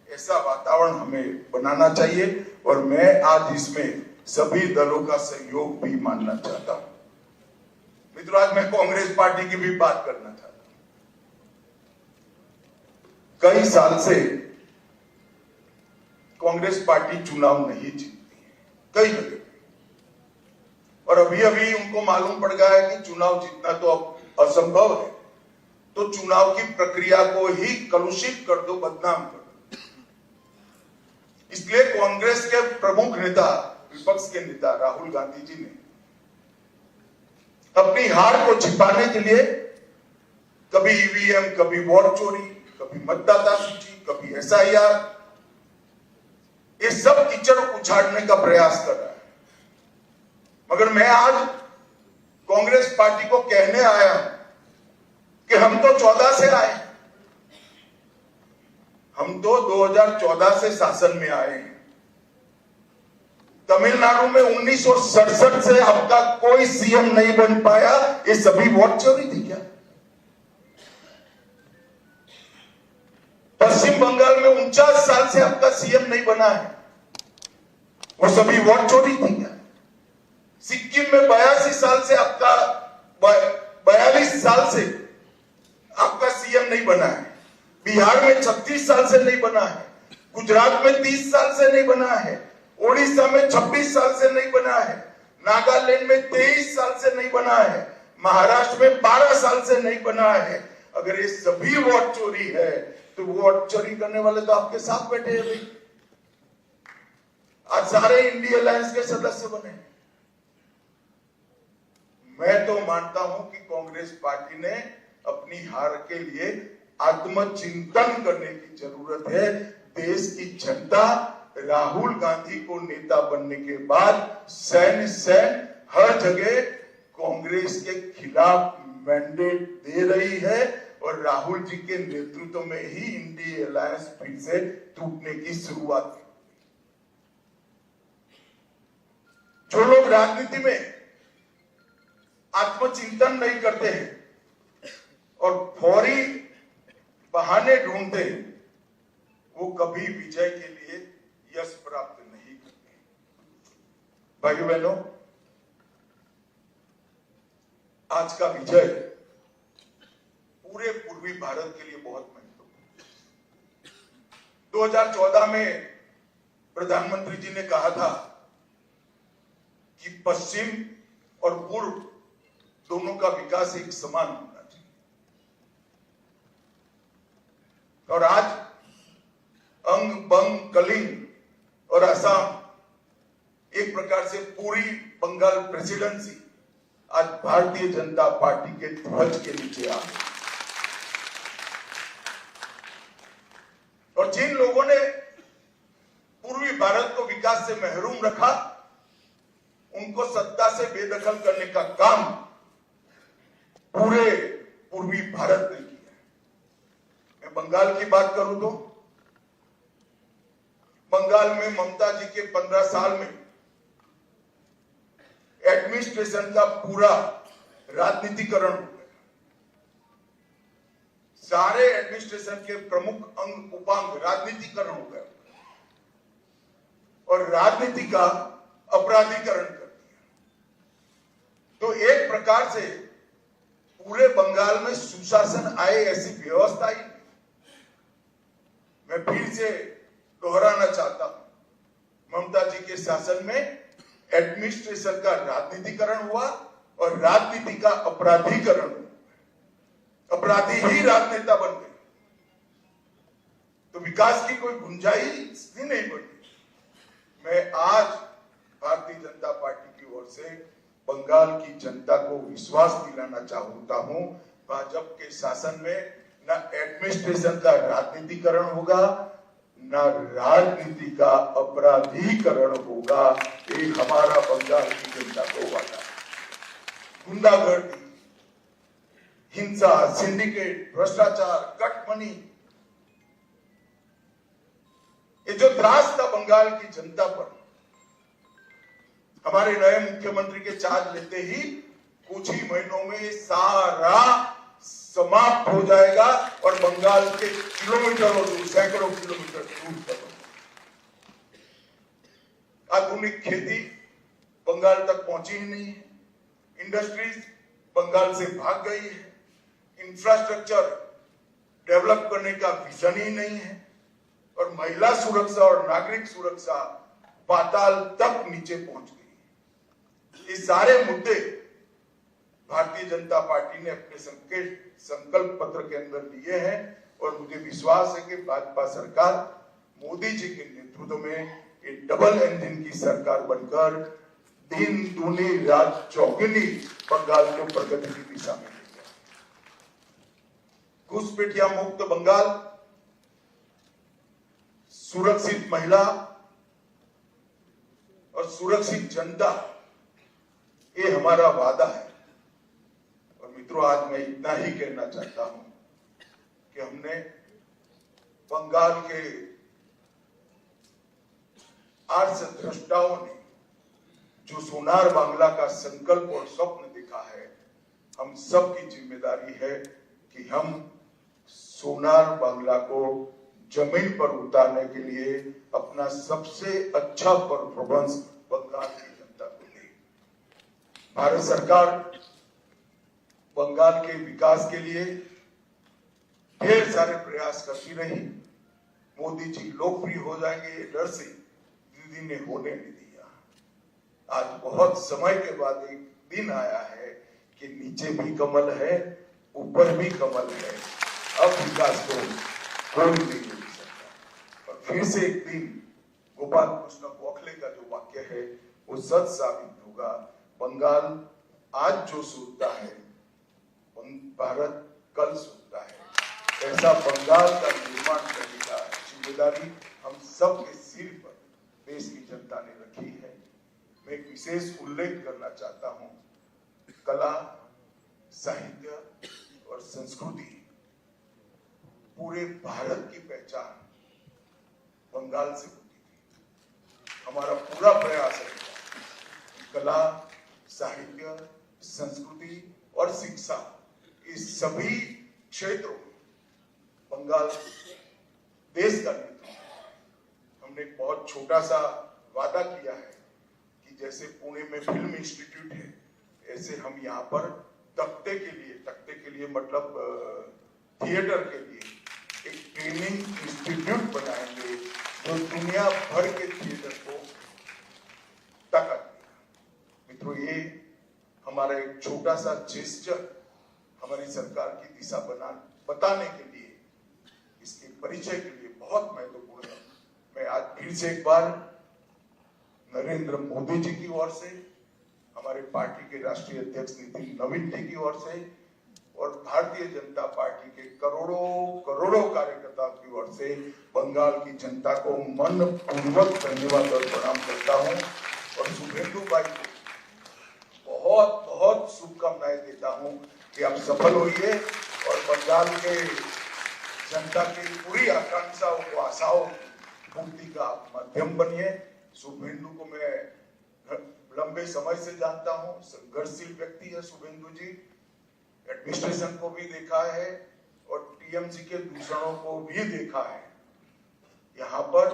ऐसा वातावरण हमें बनाना चाहिए और मैं आज इसमें सभी दलों का सहयोग भी मानना चाहता हूं। मित्रों, आज मैं कांग्रेस पार्टी की भी बात करना चाहता हूं। कई साल से कांग्रेस पार्टी चुनाव नहीं जीतती है, कई जगह, और अभी अभी उनको मालूम पड़ गया है कि चुनाव जीतना तो अब असंभव है, तो चुनाव की प्रक्रिया को ही कलुषित कर दो, बदनाम कर दो। इसलिए कांग्रेस के प्रमुख नेता, विपक्ष के नेता राहुल गांधी जी ने अपनी हार को छिपाने के लिए कभी ईवीएम, कभी वोट चोरी, कभी मतदाता सूची, कभी एसआईआर, ये सब कीचड़ उछाड़ने का प्रयास कर रहा है। मगर मैं आज कांग्रेस पार्टी को कहने आया हूं कि हम तो 14 से आए, हम तो 2014 से शासन में आए हैं। तमिलनाडु में 1967 से आपका कोई सीएम नहीं बन पाया, ये सभी वोट चोरी थी क्या? पश्चिम बंगाल में 49 साल से आपका सीएम नहीं बना है, वो सभी वोट चोरी थी क्या? सिक्किम में 82 साल से आपका 42 साल से आपका सीएम नहीं बना है, बिहार में 36 साल से नहीं बना है, गुजरात में 30 साल से नहीं बना है, ओडिशा में 26 साल से नहीं बना है, नागालैंड में 23 साल से नहीं बना है, महाराष्ट्र में 12 साल से नहीं बना है। अगर ये सभी वोट चोरी है तो वोट चोरी करने वाले तो आपके साथ बैठे हैं भाई। आज सारे इंडिया अलायंस के सदस्य बने। मैं तो मानता हूं कि कांग्रेस पार्टी ने अपनी हार के लिए आत्मचिंतन करने की जरूरत है। देश की जनता राहुल गांधी को नेता बनने के बाद सैन हर जगह कांग्रेस के खिलाफ मैंडेट दे रही है और राहुल जी के नेतृत्व में ही इंडिया अलायंस फिर से टूटने की शुरुआत की। जो लोग राजनीति में आत्मचिंतन नहीं करते हैं और फौरी बहाने ढूंढते हैं, वो कभी विजय के लिए यश प्राप्त नहीं करते। भाइयों बहनों, आज का विजय पूरे पूर्वी भारत के लिए बहुत महत्वपूर्ण है। 2014 में प्रधानमंत्री जी ने कहा था कि पश्चिम और पूर्व दोनों का विकास एक समान होना चाहिए, और आज अंग बंग कलिंग और असम, एक प्रकार से पूरी बंगाल प्रेसिडेंसी आज भारतीय जनता पार्टी के ध्वज के नीचे आ गई। और जिन लोगों ने पूर्वी भारत को विकास से महरूम रखा, उनको सत्ता से बेदखल करने का काम पूरे पूर्वी भारत ने किया। मैं बंगाल की बात करूं तो बंगाल में ममता जी के 15 साल में एडमिनिस्ट्रेशन का पूरा राजनीतिकरण हो गया। सारे एडमिनिस्ट्रेशन के प्रमुख अंग उपांग राजनीतिकरण हो गया और राजनीति का अपराधीकरण कर दिया। तो एक प्रकार से पूरे बंगाल में सुशासन आए ऐसी व्यवस्था ही नहीं। मैं फिर से दोहराना चाहता हूं, ममता जी के शासन में एडमिनिस्ट्रेशन का राजनीतिकरण हुआ और राजनीति का अपराधीकरण हुआ। अपराधी ही राजनेता बन गए, तो विकास की कोई गुंजाइश ही नहीं बनी। मैं आज भारतीय जनता पार्टी की ओर से बंगाल की जनता को विश्वास दिलाना चाहता हूं, भाजपा के शासन में न एडमिनिस्ट्रेशन का राजनीतिकरण होगा, न राजनीति का अपराधीकरण होगा। ये हमारा बंगाल की जनता को वादा है। गुंडागर्दी, हिंसा, सिंडिकेट, भ्रष्टाचार, कटमनी, ये जो त्रास था बंगाल की जनता पर, हमारे नए मुख्यमंत्री के चार्ज लेते ही कुछ ही महीनों में सारा समाप्त हो जाएगा और बंगाल के किलोमीटरों दूर, सैकड़ों किलोमीटर दूर तक आधुनिक खेती बंगाल तक पहुंची ही नहीं है। इंडस्ट्रीज बंगाल से भाग गई है। इंफ्रास्ट्रक्चर डेवलप करने का विजन ही नहीं है और महिला सुरक्षा और नागरिक सुरक्षा पाताल तक नीचे पहुंच गई। ये सारे मुद्दे भारतीय जनता पार्टी ने अपने संकल्प पत्र के अंदर लिए हैं और मुझे विश्वास है कि भाजपा सरकार मोदी जी के नेतृत्व में एक डबल इंजन की सरकार बनकर दिन दूनी रात चौगुनी बंगाल को प्रगति की दिशा में ले जाए। घुसपैठिया मुक्त बंगाल, सुरक्षित महिला और सुरक्षित जनता, ये हमारा वादा है। और मित्रों, आज मैं इतना ही कहना चाहता हूं कि हमने बंगाल के आर्ष द्रष्टाओं ने जो सोनार बांग्ला का संकल्प और स्वप्न देखा है, हम सब की जिम्मेदारी है कि हम सोनार बांग्ला को जमीन पर उतारने के लिए अपना सबसे अच्छा परफॉर्मेंस बंगाल की जनता को दे। भारत सरकार बंगाल के विकास के लिए ढेर सारे प्रयास करती रही। मोदी जी लोकप्रिय हो जाएंगे ये डर से दीदी ने होने नहीं दिया। आज बहुत समय के बाद एक दिन आया है कि नीचे भी कमल है, ऊपर भी कमल है। अब विकास को कोई नहीं रोक सकता। और फिर से एक दिन गोपाल कृष्ण गोखले का जो वाक्य है वो सच साबित होगा। बंगाल आज जो सोचता है, भारत कल सोचता है। ऐसा बंगाल का निर्माण करने का जिम्मेदारी हम सब के सिर पर देश की जनता ने रखी है। मैं एक विशेष उल्लेख करना चाहता हूं, कला, साहित्य और संस्कृति पूरे भारत की पहचान बंगाल से होती थी। हमारा पूरा प्रयास है कि कला, साहित्य, संस्कृति और शिक्षा, इस सभी क्षेत्रों में बंगाल देश का नेतृत्व। हमने एक बहुत छोटा सा वादा किया है कि जैसे पुणे में फिल्म इंस्टीट्यूट है, ऐसे हम यहाँ पर तख्ते के लिए मतलब थिएटर के लिए एक ट्रेनिंग इंस्टीट्यूट बनाएंगे जो दुनिया भर के थिएटर को ताकत देगा। मित्रों, ये हमारा एक छोटा सा जेस्चर हमारी सरकार की दिशा बताने के लिए, इसके परिचय के लिए बहुत महत्वपूर्ण है। मैं आज फिर से एक बार नरेंद्र मोदी जी की ओर से, हमारे पार्टी के राष्ट्रीय अध्यक्ष नितिन नवीन जी की ओर से और भारतीय जनता पार्टी के करोड़ों करोड़ों कार्यकर्ताओं की ओर से बंगाल की जनता को मन पूर्वक धन्यवाद और प्रणाम करता हूं और शुभेंदु भाई को बहुत बहुत शुभकामनाएं देता हूं कि आप सफल होइए और बंगाल के जनता की पूरी आकांक्षाओं को आशाओं पूर्ति का माध्यम बनिए। शुभेंदु को मैं लंबे समय से जानता हूं, संघर्षशील व्यक्ति है शुभेंदु जी। एडमिनिस्ट्रेशन को भी देखा है और टीएमसी के दूषणों को भी देखा है। यहाँ पर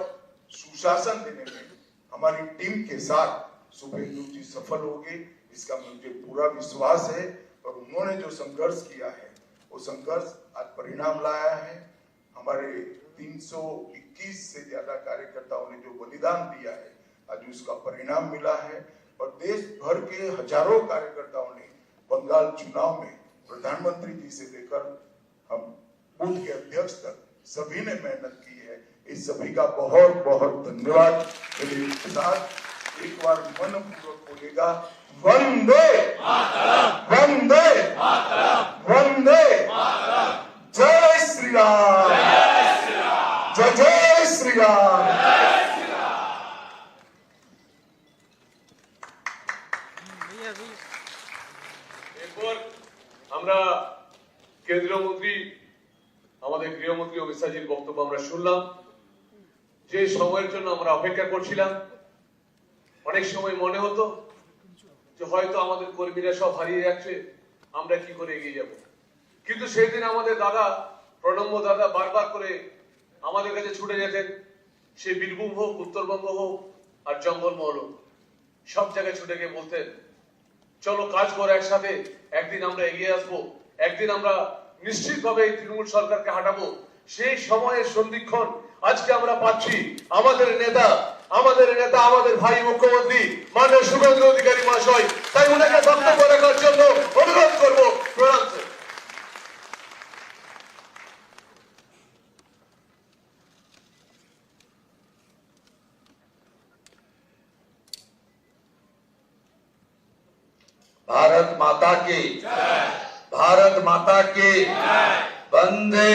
सुशासन देने में हमारी टीम के साथ शुभेंदु जी सफल होगी, इसका मुझे पूरा विश्वास है। और उन्होंने जो संघर्ष किया है वो संघर्ष आज परिणाम लाया है। हमारे 321 से ज्यादा कार्यकर्ताओं ने जो बलिदान दिया है आज उसका परिणाम मिला है। और देश भर के हजारों कार्यकर्ताओं ने बंगाल चुनाव में प्रधानमंत्री जी से लेकर हम बूथ के अध्यक्ष तक सभी ने मेहनत की है। इस सभी का बहुत बहुत धन्यवाद। मेरे साथ एक बार मन पूर्वक बोलेगा, वंदे वंदे वंदे, जय श्री राम, जय जय श्री राम। भैया भैया এরপর আমরা কেন্দ্রীয় মন্ত্রী আমাদের গৃহমন্ত্রী অমিত শাহজির বক্তব্য আমরা শুনলাম। যে সময়ের জন্য আমরা অপেক্ষা করছিলাম, অনেক সময় মনে হতো যে হয়তো আমাদের কর্মীরা সব হারিয়ে যাচ্ছে, আমরা কি করে এগিয়ে যাব। কিন্তু সেই দিন আমাদের দাদা প্রণম্য দাদা বারবার করে আমাদের কাছে ছুটে যেতেন। সে বীরভূম হোক, উত্তরবঙ্গ হোক আর জঙ্গলমহল হোক, সব জায়গায় ছুটে গিয়ে বলতেন চলো কাজ করো একসাথে, একদিন আমরা এগিয়ে আসবো, একদিন আমরা নিশ্চিতভাবে এই তৃণমূল সরকারকে হাঁটাবো। সেই সময়ের সন্ধিক্ষণ আজকে আমরা পাচ্ছি। আমাদের নেতা আমাদের ভাই মুখ্যমন্ত্রী মাননীয় শুভেন্দু অধিকারী মহাশয়, তাই ওনাকে বক্তব্য রাখার জন্য অনুরোধ করবো। প্রণাম। भारत माता की भारत माता की वंदे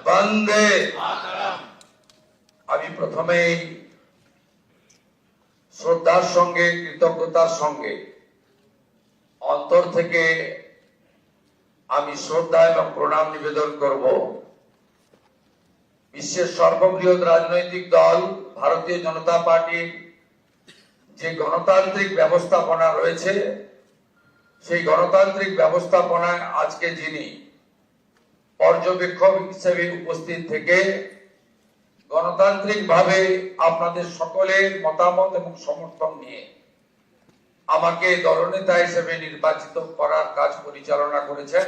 वंदे। আমি প্রথমেই শ্রদ্ধার সঙ্গে কৃতজ্ঞতার সঙ্গে অন্তর থেকে আমি শ্রদ্ধা এবং প্রণাম নিবেদন করব বিশ্বের সর্ববৃহৎ রাজনৈতিক দল ভারতীয় জনতা পার্টির যে গণতান্ত্রিক ব্যবস্থাপনা রয়েছে, সেই গণতান্ত্রিক ব্যবস্থাপনায় আজকে যিনি পর্যবেক্ষক হিসেবে উপস্থিত থেকে গণতান্ত্রিকভাবে আপনাদের সকলের মতামত এবং সমর্থন নিয়ে আমাকে দলনেতা হিসেবে নির্বাচিত করার কাজ পরিচালনা করেছেন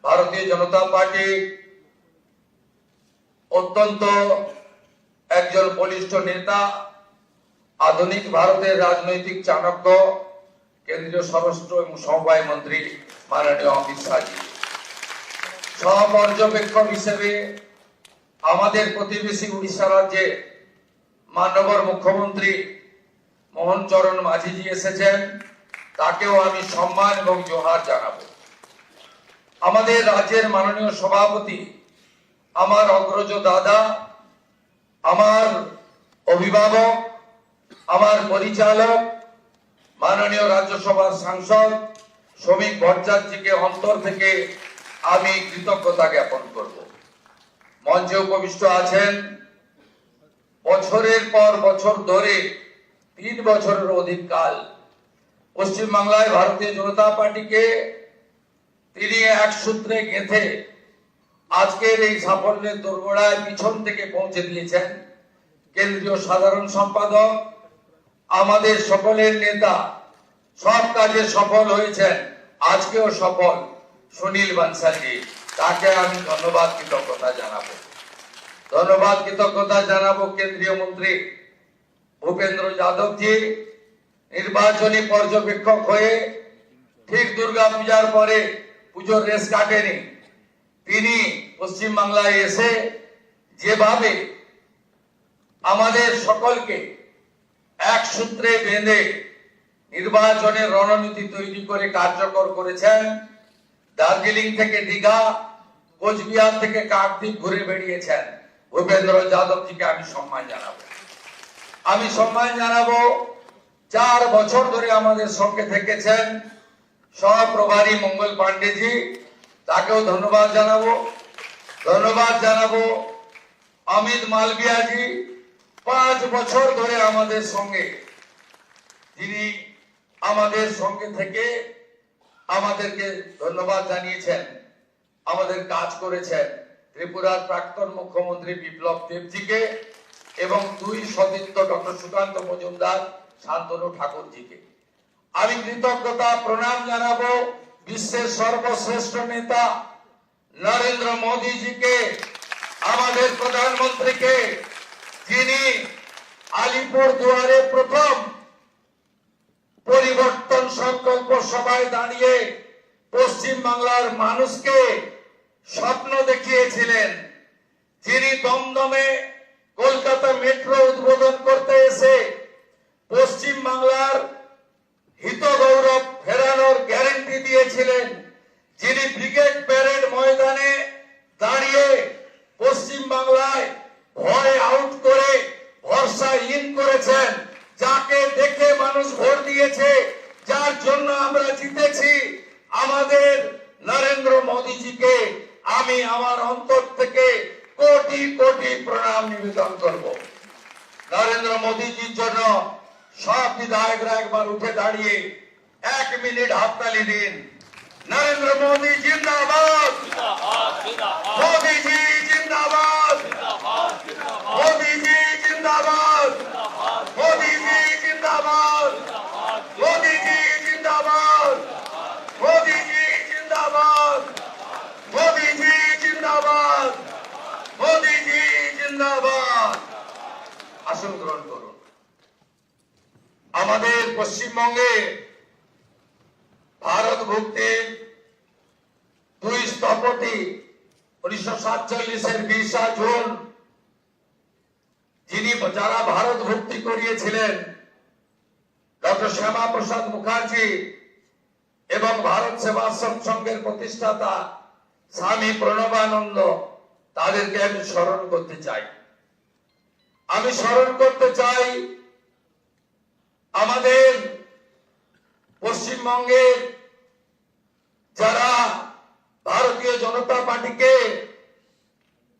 ভারতীয় জনতা পার্টি অত্যন্ত একজন বলিষ্ঠ নেতা, আধুনিক ভারতের রাজনৈতিক চাণক্য, কেন্দ্রীয় স্বরাষ্ট্র এবং সমবায় মন্ত্রী মাননীয় অমিত শাহজি। সহপর্যবেক্ষক হিসেবে আমাদের প্রতিবেশী উড়িষ্যা রাজ্যে মাননীয় মুখ্যমন্ত্রী মোহন চরণ মাঝিজি এসেছেন, তাকেও আমি সম্মান এবং জোহার জানাবো। আমাদের রাজ্যের মাননীয় সভাপতি, আমার অগ্রজ দাদা, আমার অভিভাবক, আমার পরিচালক মাননীয় রাজ্যসভার সাংসদ শ্রমিক ভট্টাচার্যকে অন্তর থেকে আমি কৃতজ্ঞতা জ্ঞাপন করব। মঞ্চে উপবিষ্ট আছেন বছরের পর বছর ধরে 3 বছরের অধিক কাল পশ্চিমবাংলায় ভারতীয় জনতা পার্টিকে তিনি এক সূত্রে গেঁথে আজকের এই সাফল্যের দোরগোড়ায় পিছন থেকে পৌঁছে দিয়েছেন কেন্দ্রীয় সাধারণ সম্পাদক, আমাদের সকলের নেতা, সব কাজে সফল হয়েছেন, আজকেও সফল সুনীল বানসালজি। তাকে আমি ধন্যবাদ কৃতজ্ঞতা জানাবো। কেন্দ্রীয় মন্ত্রী ভূপেন্দ্র যাদবজি নির্বাচনী পর্যবেক্ষক হয়ে ঠিক দুর্গা পূজার পরে পুজোর রেস কাটেনি, তিনি পশ্চিমবাংলায় এসে যেভাবে আমাদের সকলকে এক সূত্রে বেঁধে নির্বাচনের রণনীতি তৈরি করে কার্যকর করেছেন, দার্জিলিং থেকে দীঘা, কোচবিহার থেকে কাকদ্বীপ ঘুরে বেরিয়েছেন। ভূপেন্দ্র যাদবজিকে আমি সম্মান জানাবো। আমি সম্মান জানাবো 4 বছর ধরে আমাদের সঙ্গে থেকেছেন সহপ্রভারী মঙ্গল পান্ডেজি, তাকেও ধন্যবাদ জানাবো। ধন্যবাদ জানাবো অমিত মালভিয়াজি, 5 বছর ধরে আমাদের সঙ্গে, যিনি আমাদের সঙ্গে থেকে আমাদেরকে ধন্যবাদ জানিয়েছেন, আমাদের কাজ করেছেন। ত্রিপুরার প্রাক্তন মুখ্যমন্ত্রী বিপ্লব দেবজিকে এবং 2 সতীর্থ ডক্টর সুকান্ত মজুমদার, শান্তনু ঠাকুরজিকে। আমি কৃতজ্ঞতা প্রণাম জানাবো বিশ্বের সর্বশ্রেষ্ঠ নেতা নরেন্দ্র মোদীজিকে, আমাদের প্রধানমন্ত্রীকে, যিনি আলিপুর দুয়ারে প্রথম পরিবর্তন সংকল্প সভায় দাঁড়িয়ে পশ্চিম বাংলার মানুষকে স্বপ্ন দেখিয়েছিলেন, যিনি দমদমে কলকাতা মেট্রো উদ্বোধন করতে এসে পশ্চিম বাংলার হিত গৌরব ফেরানোর গ্যারান্টি দিয়েছিলেন, যিনি ব্রিগেড প্যারেড ময়দানে দাঁড়িয়ে পশ্চিম বাংলায় ভয় আউট করে ভরসা ইন করেছেন, যাকে দেখে মানুষ ভোট দিয়েছে, যার জন্য আমরা জিতেছি, আমাদের নরেন্দ্র মোদীজিকে আমি আমার অন্তর থেকে কোটি কোটি প্রণাম নিবেদন করব। নরেন্দ্র মোদীজির জন্য সব বিধায়করা একবার উঠে দাঁড়িয়ে 1 মিনিট হাততালি দিন। নরেন্দ্র মোদী জিন্দাবাদ, মোদীজি জিন্দাবাদ, মোদীজি জিন্দাবাদ, মোদীজি জিন্দাবাদ, মোদীজি জিন্দাবাদ, মোদীজি জিন্দাবাদ, মোদীজি জিন্দাবাদ, মোদীজি জিন্দাবাদ। আসন গ্রহণ করুন। আমাদের পশ্চিমবঙ্গে ভারত ভক্তির 2 স্থপতি 1947-এর 20 জুন যিনি যারা ভারত ভক্তি করিয়েছিলেন, ডক্টর শ্যামা প্রসাদ মুখার্জি এবং ভারত সেবাশ্রম সংঘের প্রতিষ্ঠাতা স্বামী প্রণবানন্দ, তাদেরকে আমি স্মরণ করতে চাই। আমি স্মরণ করতে চাই আমাদের পশ্চিমবঙ্গের যারা ভারতীয় জনতা পার্টিকে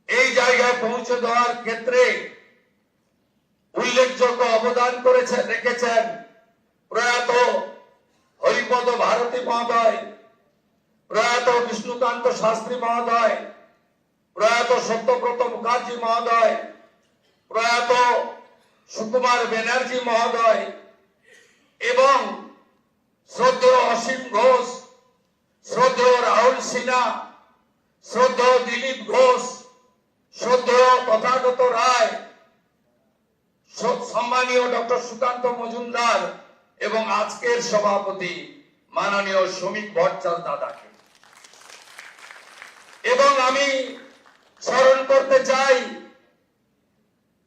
এই জায়গায় পৌঁছে দেওয়ার ক্ষেত্রে উল্লেখযোগ্য অবদান রেখেছেন। প্রয়াত হরিপদ ভারতী মহোদয়, প্রয়াত বিষ্ণুকান্ত শাস্ত্রী মহোদয়, প্রয়াত সত্যব্রত মুখার্জি মহোদয়, প্রয়াত সুকুমার ব্যানার্জি মহোদয় এবং শ্রদ্ধেয় অসীম ঘোষ, শ্রদ্ধেয় রাহুল সিনহা, শ্রদ্ধেয় দিলীপ ঘোষ, শ্রদ্ধেয় তথাগত রায়, সম্মানীয় ডক্টর সুকান্ত মজুমদার এবং আজকের সভাপতি মাননীয় শ্রমিক ভট্টাচার্য দাদাকে। এবং আমি স্মরণ করতে চাই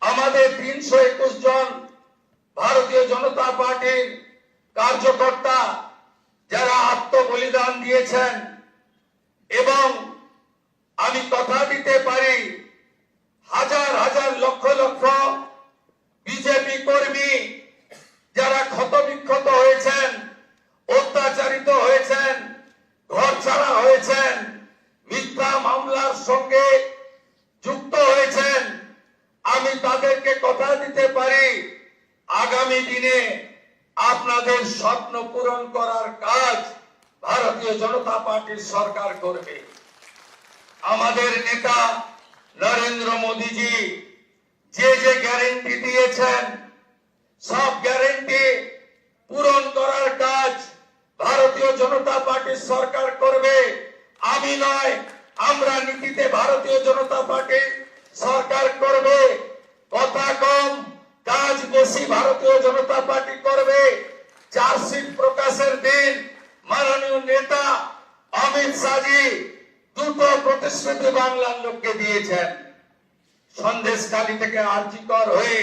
আমাদের 321 জন ভারতীয় জনতা পার্টির কার্যকর্তা যারা আত্মবলিদান দিয়েছেন, এবং আমি কথা দিতে পারি হাজার হাজার লক্ষ লক্ষ বিজেপি কর্মী যারা ক্ষতবিক্ষত হয়েছেন, অত্যাচারিত হয়েছেন, ঘর ছাড়া হয়েছেন, মিথ্যা মামলার সঙ্গে যুক্ত হয়েছেন, আমি তাদেরকে কথা দিতে পারি আগামী দিনে আপনাদের স্বপ্ন পূরণ করার কাজ ভারতীয় জনতা পার্টির সরকার করবে। আমাদের নেতা নরেন্দ্র মোদীজি যে যে গ্যারান্টি দিয়েছেন, সব গ্যারান্টি পূরণ করার কাজ ভারতীয় জনতা পার্টির সরকার করবে। আমি নয়, আমরা নীতিতে ভারতীয় জনতা পার্টির সরকার করবে। কথা কম, কাজ বেশি ভারতীয় জনতা পার্টি করবে। চার্জশিট প্রকাশের দিন মাননীয় নেতা অমিত শাহজি 2টো প্রতিশ্রুতি বাংলার লোককে দিয়েছেন। সন্দেশখালী থেকে আরজিকর হয়ে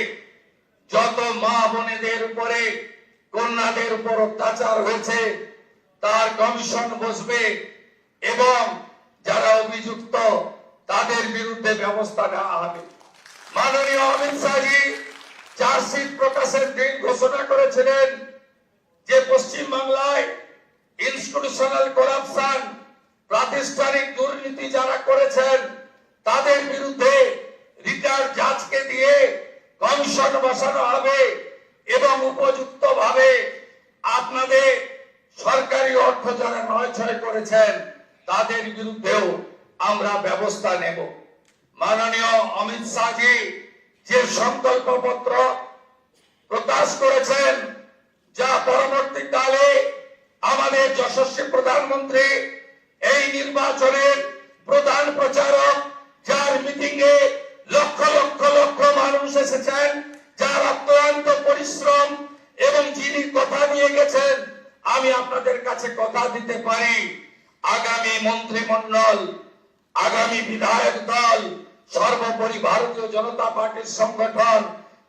যত মা বোনেদের উপরে, কন্যাদের উপর অত্যাচার হয়েছে তার কমিশন বসবে। এবং যারা অভিযুক্ত তাদের বিরুদ্ধে ব্যবস্থা নেওয়া হবে। মাননীয় অমিত শাহজি চার্জশিট প্রকাশের দিন ঘোষণা করেছিলেন যে পশ্চিম বাংলায় ইনস্টিটিউশনাল করাপশন, প্রাতিষ্ঠানিক দুর্নীতি যারা করেছেন তাদের বিরুদ্ধে রিটায়ার্ড জাজকে দিয়ে কমিশন বসানো হবে এবং উপযুক্ত ভাবে আপনাদের সরকারি অর্থ যারা নয়ছয় করেছেন তাদের বিরুদ্ধেও আমরা ব্যবস্থা নেব। মাননীয় অমিত শাহজি যে সংকল্পপত্র প্রকাশ করেছেন, যা পরবর্তীকালে আমাদের যশস্বী প্রধানমন্ত্রী এই নির্বাচনের প্রধান প্রচারক, যার মিটিং এ লক্ষ লক্ষ লক্ষ মানুষ এসেছেন, যার অক্লান্ত পরিশ্রম এবং যিনি কথা দিয়ে গেছেন, আমি আপনাদের কাছে কথা দিতে পারি আগামী মন্ত্রিমণ্ডল, আগামী বিধায়ক দল, সর্বোপরি ভারতীয় জনতা পার্টির সংগঠন,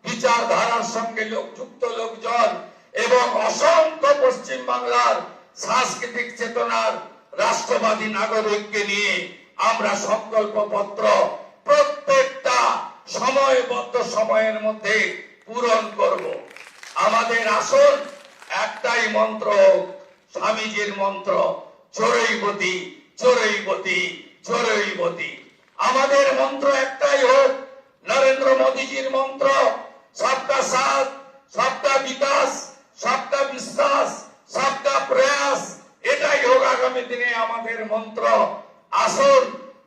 বিচারধারার সঙ্গে যুক্ত লোকজন এবং অসংখ্য পশ্চিম বাংলার সাংস্কৃতিক চেতনার রাষ্ট্রবাদী নাগরিককে নিয়ে আমরা সংকল্পপত্র প্রত্যেকটা সময়বদ্ধ সময়ের মধ্যে পূরণ করব। আমাদের আসল একটাই মন্ত্র, স্বামীজির মন্ত্র, চোরৈবতী চোরৈবতী চোরৈবতী। আমাদের মন্ত্র একটাই হোক, নরেন্দ্র মোদীজির মন্ত্র, সবকা সাথ, সবকা বিকাশ, সবকা বিশ্বাস, সবকা প্রয়াস। এটাই হোক আগামী দিনে আমাদের মন্ত্র। আসুন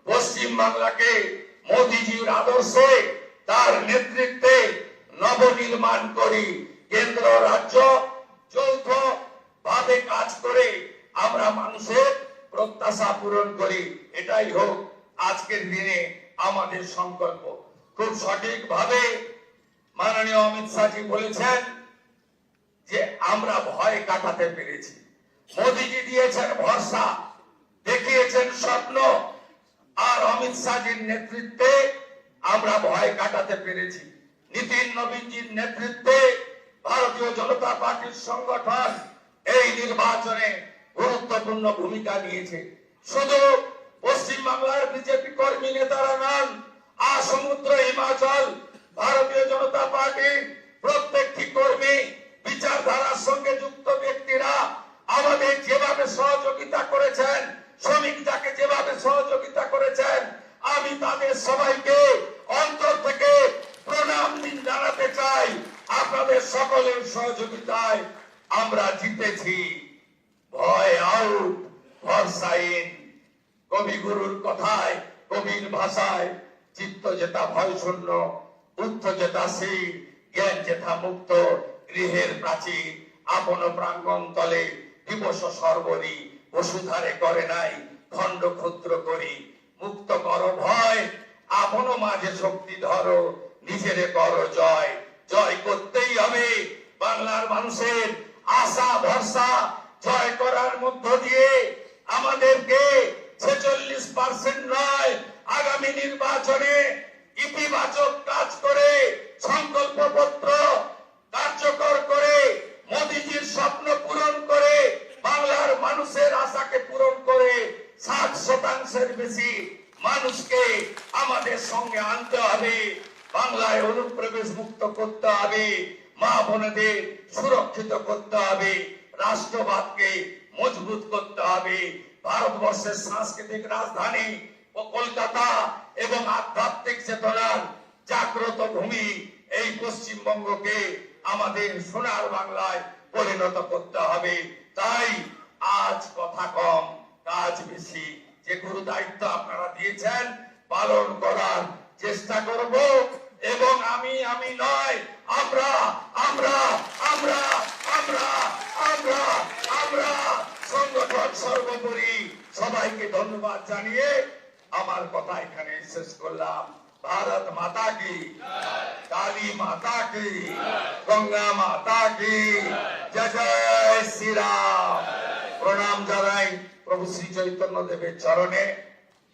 পশ্চিম বাংলাকে মোদীজির আদর্শে, তার নেতৃত্বে নবনির্মাণ করি। কেন্দ্র রাজ্য যৌথ ভাবে কাজ করে আমরা মানুষের প্রত্যাশা পূরণ করি। এটাই হোক আজকের দিনে আমাদের সংকল্প। খুব সঠিক ভাবে মাননীয় অমিত শাহজি বলেছেন যে আমরা ভয় কাটাতে পেরেছি। মোদীজি দিয়েছেন ভরসা, দেখিয়েছেন স্বপ্ন, আর অমিত শাহজির নেতৃত্বে আমরা ভয় কাটাতে পেরেছি। নীতিন নবীনজির নেতৃত্বে ভারতীয় জনতা পার্টির সংগঠন এই নির্বাচনে গুরুত্বপূর্ণ ভূমিকা নিয়েছে। শুধু পশ্চিম বাংলার বিজেপি কর্মী নেতারা নন, সমুদ্র হিমাচল ভারতীয় জনতা পার্টির প্রত্যেকটি কর্মী, বিচারধারার সঙ্গে যুক্ত ব্যক্তিরা আমাদের যেভাবে সহযোগিতা করেছেন, শ্রমিক যাকে যেভাবে সহযোগিতা করেছেন, আমি তাদের সবাইকে অন্তর থেকে প্রণাম জানাতে চাই। আপনাদের সকলের সহযোগিতায় আমরা জিতেছি। ভয় আউট, ভরসা ইন। কবিগুরুর কথায়, কবির ভাষায়, চিত্ত যেটা ভয় শূন্য, উত্থ যেটা শীল, জ্ঞান যেথা মুক্ত, গৃহের প্রাচীর আপন প্রাঙ্গণ তলে দিবস সর্বরি, বসুধারে করে নাই খণ্ড ক্ষুদ্র করি, মুক্ত কর ভয়, আপন মাঝে শক্তি ধরো, নিজেরে করো জয়। জয় করতেই হবে বাংলার মানুষের আশা ভরসা জয় করার মধ্য দিয়ে আমাদেরকে 46% নয়, আগামী নির্বাচনে ইতিবাচক কাজ করে, সংকল্পপত্র কার্যকর করে, মোদীজির স্বপ্ন পূরণ করে, বাংলার মানুষের আশাকে পূরণ করে 60% বেশি মানুষকে আমাদের সঙ্গে আনতে হবে। বাংলায় অনুপ্রবেশ মুক্ত করতে হবে, মা বোনেদের সুরক্ষিত করতে হবে, রাষ্ট্রবাদকে মজবুত করতে হবে। ভারতবর্ষের সাংস্কৃতিক রাজধানী ও কলকাতা এবং আধ্যাত্মিক চেতনার জাগ্রত ভূমি এই পশ্চিমবঙ্গকে আমাদের সোনার বাংলায় পরিণত করতে হবে। তাই আজ কথা কম, কাজ বেশি। যে গুরু দায়িত্ব আপনারা দিয়েছেন পালন করার চেষ্টা করব এবং আমি নয়, আমরা আমরা আমরা আমরা আমরা আমরা সংগঠন সর্বোপরি। সবাইকে ধন্যবাদ জানিয়ে আমার কথা এখানে শেষ করলাম। भारत माता की, काली माता की, गंगा माता की जय जय श्री राम। प्रणाम জানাই প্রভু শ্রী চৈতন্য দেবের চরণে,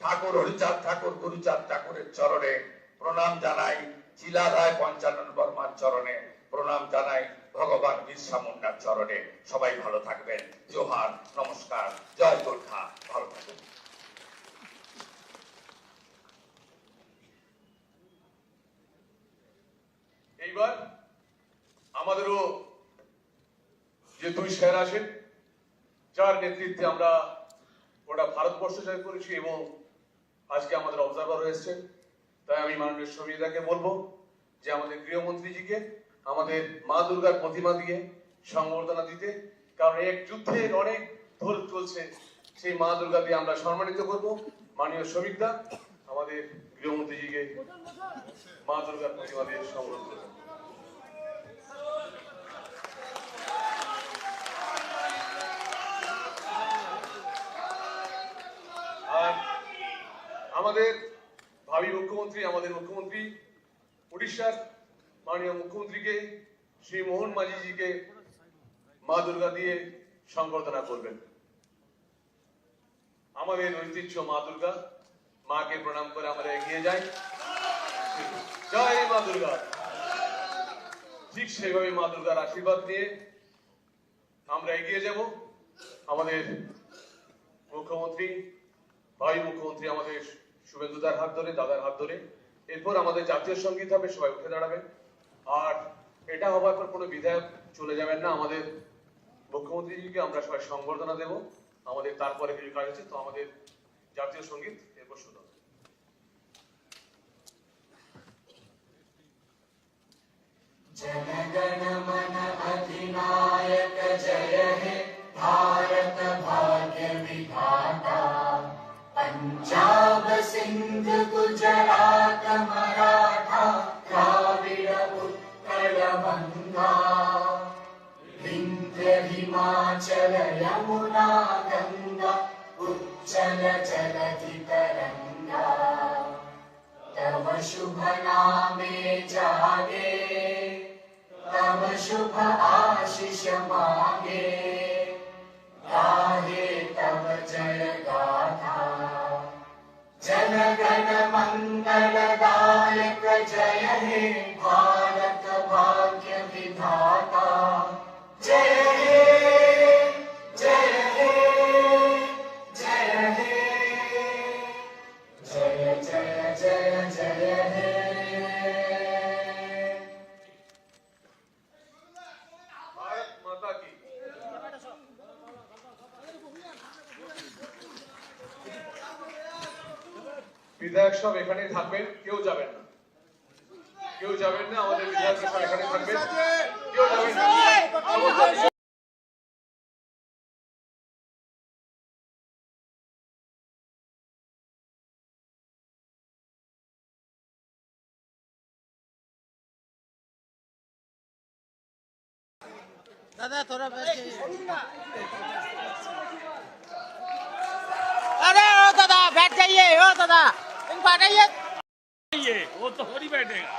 ঠাকুর হরিচাঁদ ঠাকুর, গুরুচাঁদ ঠাকুরের চরণে প্রণাম জানাই, চিলারায় পঞ্চানন বর্মার চরণে প্রণাম জানাই, ভগবান বিরসা মুন্ডার চরণে। সবাই ভালো থাকবেন। জোহার, নমস্কার, জয় গোর্খা, ভালো থাকবেন। এইবার আমাদেরও যে দুই স্যার আছেন, যার নেতৃত্বে আমরা গোটা ভারতবর্ষ জয় করেছি এবং আজকে আমাদের অবজারভার হয়েছে, তাই আমি মাননীয় সমিতাকে বলবো যে আমাদের গৃহমন্ত্রীজিকে আমাদের মা দুর্গার প্রতিমা দিয়ে সংবর্ধনা দিতে, কারণ এক যুদ্ধের অনেক ধর চলছে, সেই মা দুর্গা দিয়ে আমরা সম্মানিত করব। মাননীয় সমিতা আমাদের গৃহমন্ত্রীজিকে মা দুর্গার প্রতিমা দিয়ে সংবর্ধনা করব। আর আমাদের ভাবী মুখ্যমন্ত্রী, আমাদের মুখ্যমন্ত্রী উড়িষ্যার মাননীয় মুখ্যমন্ত্রীকে শ্রী মোহন মাঝিজিকে মা দুর্গা দিয়ে সংবর্ধনা করবেন। আমাদের ঐতিহ্য মা দুর্গা, মাকে প্রণাম করে আমরা এগিয়ে যাই। জয় মা দুর্গা। ঠিক সেইভাবে মা দুর্গার আশীর্বাদ নিয়ে আমরা এগিয়ে যাব। আমাদের মুখ্যমন্ত্রী, ভাই মুখ্যমন্ত্রী আমাদের শুভেন্দুদার হাত ধরে, দাদার হাত ধরে, এরপর আমাদের জাতীয় সঙ্গীত হবে, সবাই উঠে দাঁড়াবেন। আর এটা হবার পর কোনো বিধায়ক চলে যাবেন না, আমাদের মুখ্যমন্ত্রীজিকে আমরা সবাই সংবর্ধনা দেব। আমাদের তারপরে কিছু কাজ আছে, তো আমাদের জাতীয় সঙ্গীত এরপর শুরু হবে। जनगण मन अधिनायक जय हे भारत भाग्य विधाता। पंजाब सिंध गुजरात मराठा द्राविड़ उत्कल बंगा। विंध्य हिमाचल यमुना गंगा उच्चल जलधि तरंगा। तव शुभ नामे जागे, तव शुभ आशीष मांगे। गाहे तव जय गाथा, जन गण मंगलदायक जय हे भारत भाग्य विधाता। जय हे जय हे जय हे जय जय जय जय हे। भारत माता की। বিধায়ক সব এখানেই থাকবেন, কেউ যাবেন না, কেউ যাবেন না। আমাদের বিধায়ক সব এখানে থাকবেন, কেউ যাবেন না। दादा थोड़ा बैठ जाइए। अरे ओ दादा बैठ जाइए, ओ दादा इनको हटाइए। वो तो थोड़ी बैठेगा।